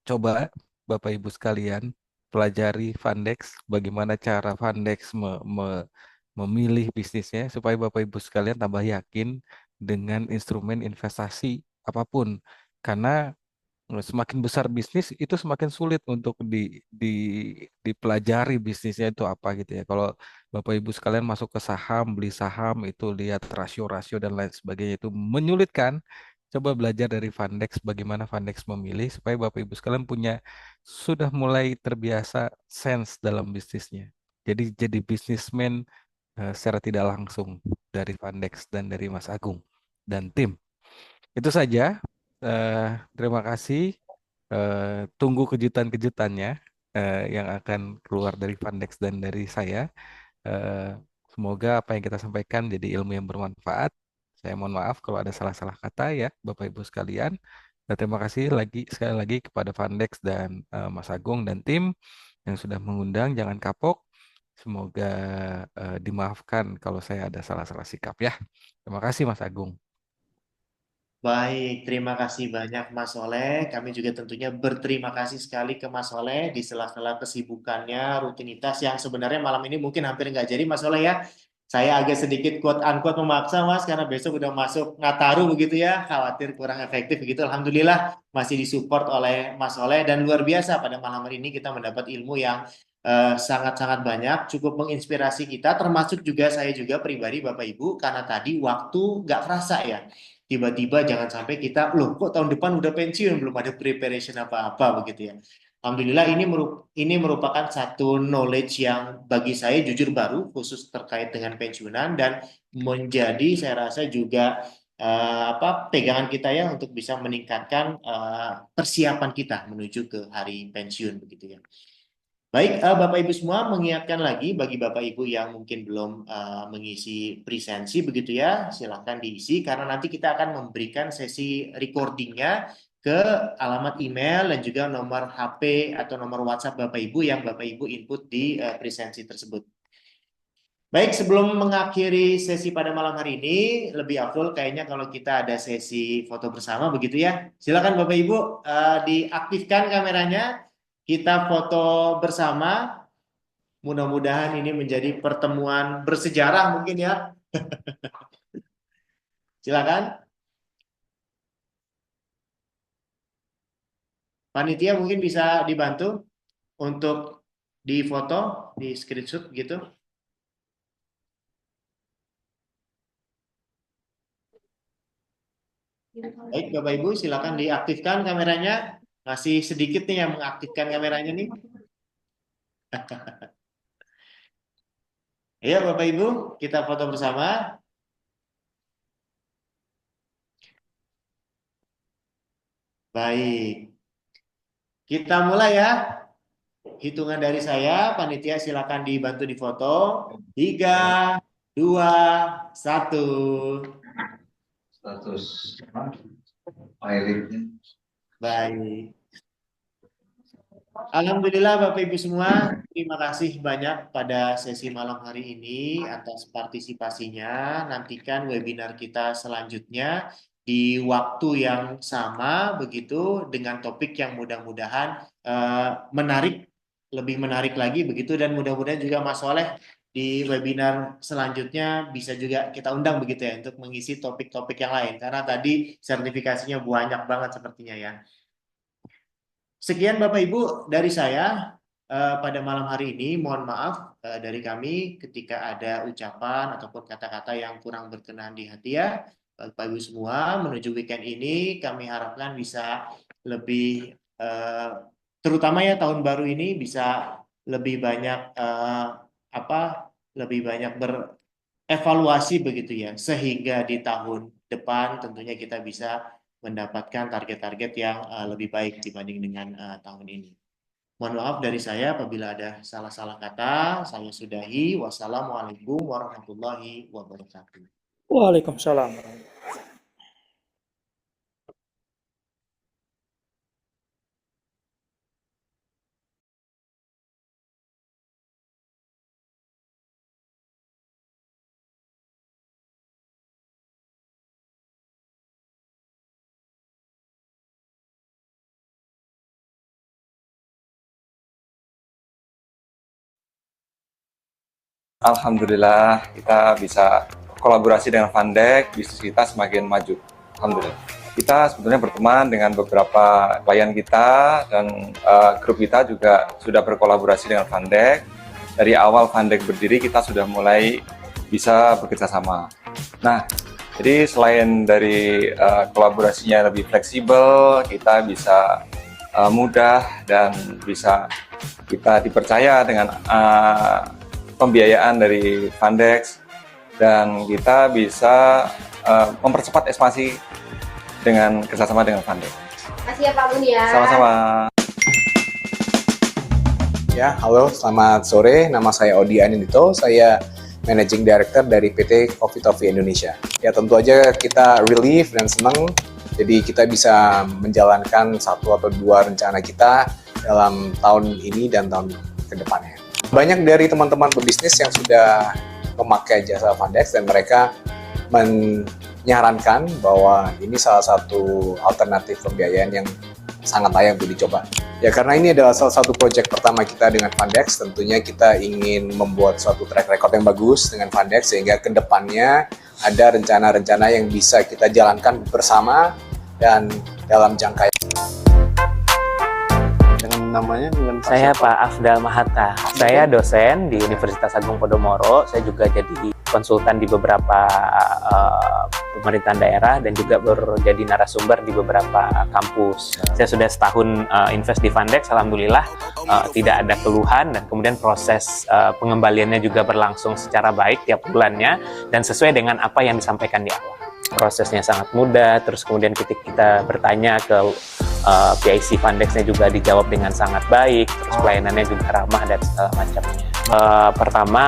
coba Bapak Ibu sekalian pelajari Fundex, bagaimana cara Fundex memilih bisnisnya supaya Bapak Ibu sekalian tambah yakin dengan instrumen investasi apapun. Karena semakin besar bisnis itu semakin sulit untuk dipelajari bisnisnya itu apa gitu ya. Kalau Bapak Ibu sekalian masuk ke saham, beli saham itu lihat rasio-rasio dan lain sebagainya itu menyulitkan. Coba belajar dari Fundex bagaimana Fundex memilih supaya Bapak Ibu sekalian punya sudah mulai terbiasa sense dalam bisnisnya. Jadi bisnismen secara tidak langsung dari Fundex dan dari Mas Agung dan tim. Itu saja. Eh, Terima kasih. Tunggu kejutan-kejutannya yang akan keluar dari Fundex dan dari saya. Eh, Semoga apa yang kita sampaikan jadi ilmu yang bermanfaat. Saya mohon maaf kalau ada salah-salah kata ya, Bapak Ibu sekalian. Dan terima kasih lagi sekali lagi kepada Fundex dan Mas Agung dan tim yang sudah mengundang. Jangan kapok. Semoga dimaafkan kalau saya ada salah-salah sikap ya. Terima kasih Mas Agung. Baik, terima kasih banyak Mas Soleh. Kami juga tentunya berterima kasih sekali ke Mas Soleh di sela-sela kesibukannya, rutinitas yang sebenarnya malam ini mungkin hampir nggak jadi Mas Soleh ya. Saya agak sedikit quote unquote memaksa Mas karena besok udah masuk Nataru begitu ya. Khawatir kurang efektif begitu. Alhamdulillah masih disupport oleh Mas Soleh dan luar biasa pada malam hari ini kita mendapat ilmu yang sangat-sangat banyak, cukup menginspirasi kita termasuk juga saya juga pribadi Bapak Ibu karena tadi waktu nggak kerasa ya. Tiba-tiba jangan sampai kita, loh kok tahun depan udah pensiun, belum ada preparation apa-apa begitu ya. Alhamdulillah ini merupakan satu knowledge yang bagi saya jujur baru, khusus terkait dengan pensiunan dan menjadi saya rasa juga pegangan kita ya untuk bisa meningkatkan persiapan kita menuju ke hari pensiun begitu ya. Baik, Bapak Ibu semua mengingatkan lagi bagi Bapak Ibu yang mungkin belum mengisi presensi begitu ya, silakan diisi karena nanti kita akan memberikan sesi recordingnya ke alamat email dan juga nomor HP atau nomor WhatsApp Bapak Ibu yang Bapak Ibu input di presensi tersebut. Baik, sebelum mengakhiri sesi pada malam hari ini, lebih afdol kayaknya kalau kita ada sesi foto bersama begitu ya. Silakan Bapak Ibu diaktifkan kameranya, kita foto bersama. Mudah-mudahan ini menjadi pertemuan bersejarah mungkin ya. Silakan. Panitia mungkin bisa dibantu untuk difoto, di screenshot gitu. Baik, Bapak Ibu silakan diaktifkan kameranya. Masih sedikit nih yang mengaktifkan kameranya nih. Ayo Bapak Ibu, kita foto bersama. Baik, kita mulai ya. Hitungan dari saya, panitia silakan dibantu difoto. 3, 2, 1. Status pilotnya. Baik. Alhamdulillah Bapak Ibu semua, terima kasih banyak pada sesi malam hari ini atas partisipasinya. Nantikan webinar kita selanjutnya di waktu yang sama begitu dengan topik yang mudah-mudahan menarik, lebih menarik lagi begitu, dan mudah-mudahan juga Mas Soleh di webinar selanjutnya bisa juga kita undang begitu ya untuk mengisi topik-topik yang lain karena tadi sertifikasinya banyak banget sepertinya ya. Sekian Bapak Ibu dari saya pada malam hari ini. Mohon maaf dari kami ketika ada ucapan ataupun kata-kata yang kurang berkenan di hati ya. Bapak Ibu semua, menuju weekend ini kami harapkan bisa lebih terutama ya tahun baru ini bisa lebih banyak apa lebih banyak berevaluasi begitu ya, sehingga di tahun depan tentunya kita bisa mendapatkan target-target yang lebih baik dibanding dengan tahun ini. Mohon maaf dari saya apabila ada salah-salah kata. Saya sudahi. Wassalamualaikum warahmatullahi wabarakatuh. Waalaikumsalam. Alhamdulillah kita bisa kolaborasi dengan Fundek, bisnis kita semakin maju. Alhamdulillah. Kita sebetulnya berteman dengan beberapa klien kita dan grup kita juga sudah berkolaborasi dengan Fundek. Dari awal Fundek berdiri kita sudah mulai bisa bekerja sama. Nah, jadi selain dari kolaborasinya lebih fleksibel, kita bisa mudah dan bisa kita dipercaya dengan pembiayaan dari Fundex, dan kita bisa mempercepat ekspansi dengan kerjasama dengan Fundex. Makasih ya Pak Bun ya. Sama-sama. Ya, halo, selamat sore. Nama saya Odi Anindito. Saya Managing Director dari PT Coffee Toffee Indonesia. Ya, tentu aja kita relief dan senang. Jadi kita bisa menjalankan satu atau dua rencana kita dalam tahun ini dan tahun ke depannya. Banyak dari teman-teman pebisnis yang sudah memakai jasa Fundex dan mereka menyarankan bahwa ini salah satu alternatif pembiayaan yang sangat layak untuk dicoba. Ya, karena ini adalah salah satu proyek pertama kita dengan Fundex, tentunya kita ingin membuat suatu track record yang bagus dengan Fundex sehingga ke depannya ada rencana-rencana yang bisa kita jalankan bersama dan dalam jangka namanya saya Pak Afdal Mahata. Saya dosen di Universitas Agung Podomoro. Saya juga jadi konsultan di beberapa pemerintahan daerah dan juga jadi narasumber di beberapa kampus. Saya sudah setahun invest di Fundex, alhamdulillah tidak ada keluhan, dan kemudian proses pengembaliannya juga berlangsung secara baik tiap bulannya dan sesuai dengan apa yang disampaikan di awal. Prosesnya sangat mudah, terus kemudian ketika kita bertanya ke PIC Fundex-nya juga dijawab dengan sangat baik, terus pelayanannya juga ramah dan segala macamnya. Pertama,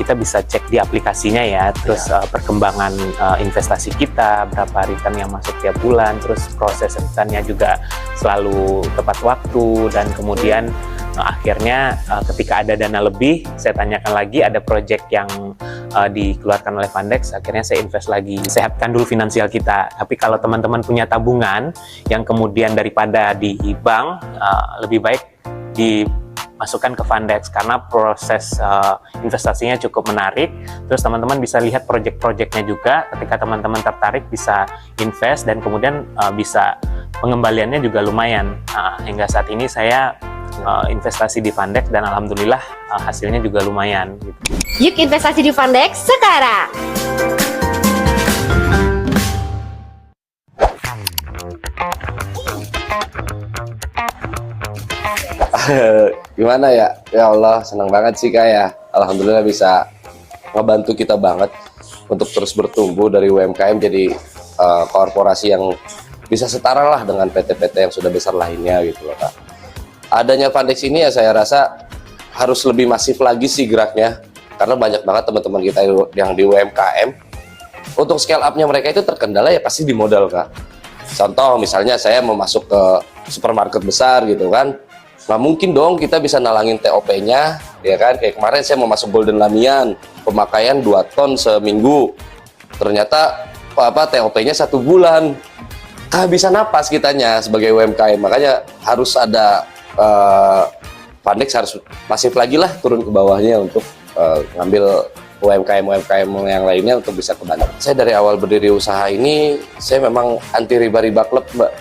kita bisa cek di aplikasinya ya, terus perkembangan investasi kita, berapa return yang masuk tiap bulan, terus proses returnnya juga selalu tepat waktu, dan kemudian akhirnya ketika ada dana lebih, saya tanyakan lagi ada project yang dikeluarkan oleh Fundex, akhirnya saya invest lagi. Sehatkan dulu finansial kita. Tapi kalau teman-teman punya tabungan yang kemudian daripada di bank, lebih baik dimasukkan ke Fundex karena proses investasinya cukup menarik. Terus teman-teman bisa lihat project-projectnya juga. Ketika teman-teman tertarik bisa invest, dan kemudian bisa pengembaliannya juga lumayan. Hingga saat ini saya investasi di Fundex dan alhamdulillah hasilnya juga lumayan gitu. Yuk investasi di Fundex sekarang. Gimana ya? Ya Allah, senang banget sih Kak ya. Alhamdulillah bisa ngebantu kita banget untuk terus bertumbuh dari UMKM jadi korporasi yang bisa setara lah dengan PT-PT yang sudah besar lainnya gitu loh Kak. Adanya Fundex ini ya saya rasa harus lebih masif lagi sih geraknya, karena banyak banget teman-teman kita yang di UMKM. Untuk scale up-nya mereka itu terkendala ya pasti di modal Kak. Contoh misalnya saya mau masuk ke supermarket besar gitu kan, nggak mungkin dong kita bisa nalangin TOP-nya, ya kan? Kayak kemarin saya mau masuk Golden Lamian, pemakaian 2 ton seminggu, ternyata TOP-nya 1 bulan, bisa napas kitanya sebagai UMKM. Makanya harus ada Fundex harus masif lagi lah turun ke bawahnya untuk ngambil UMKM yang lainnya untuk bisa kebantu. Saya dari awal berdiri usaha ini, saya memang anti riba-riba klub, Mbak.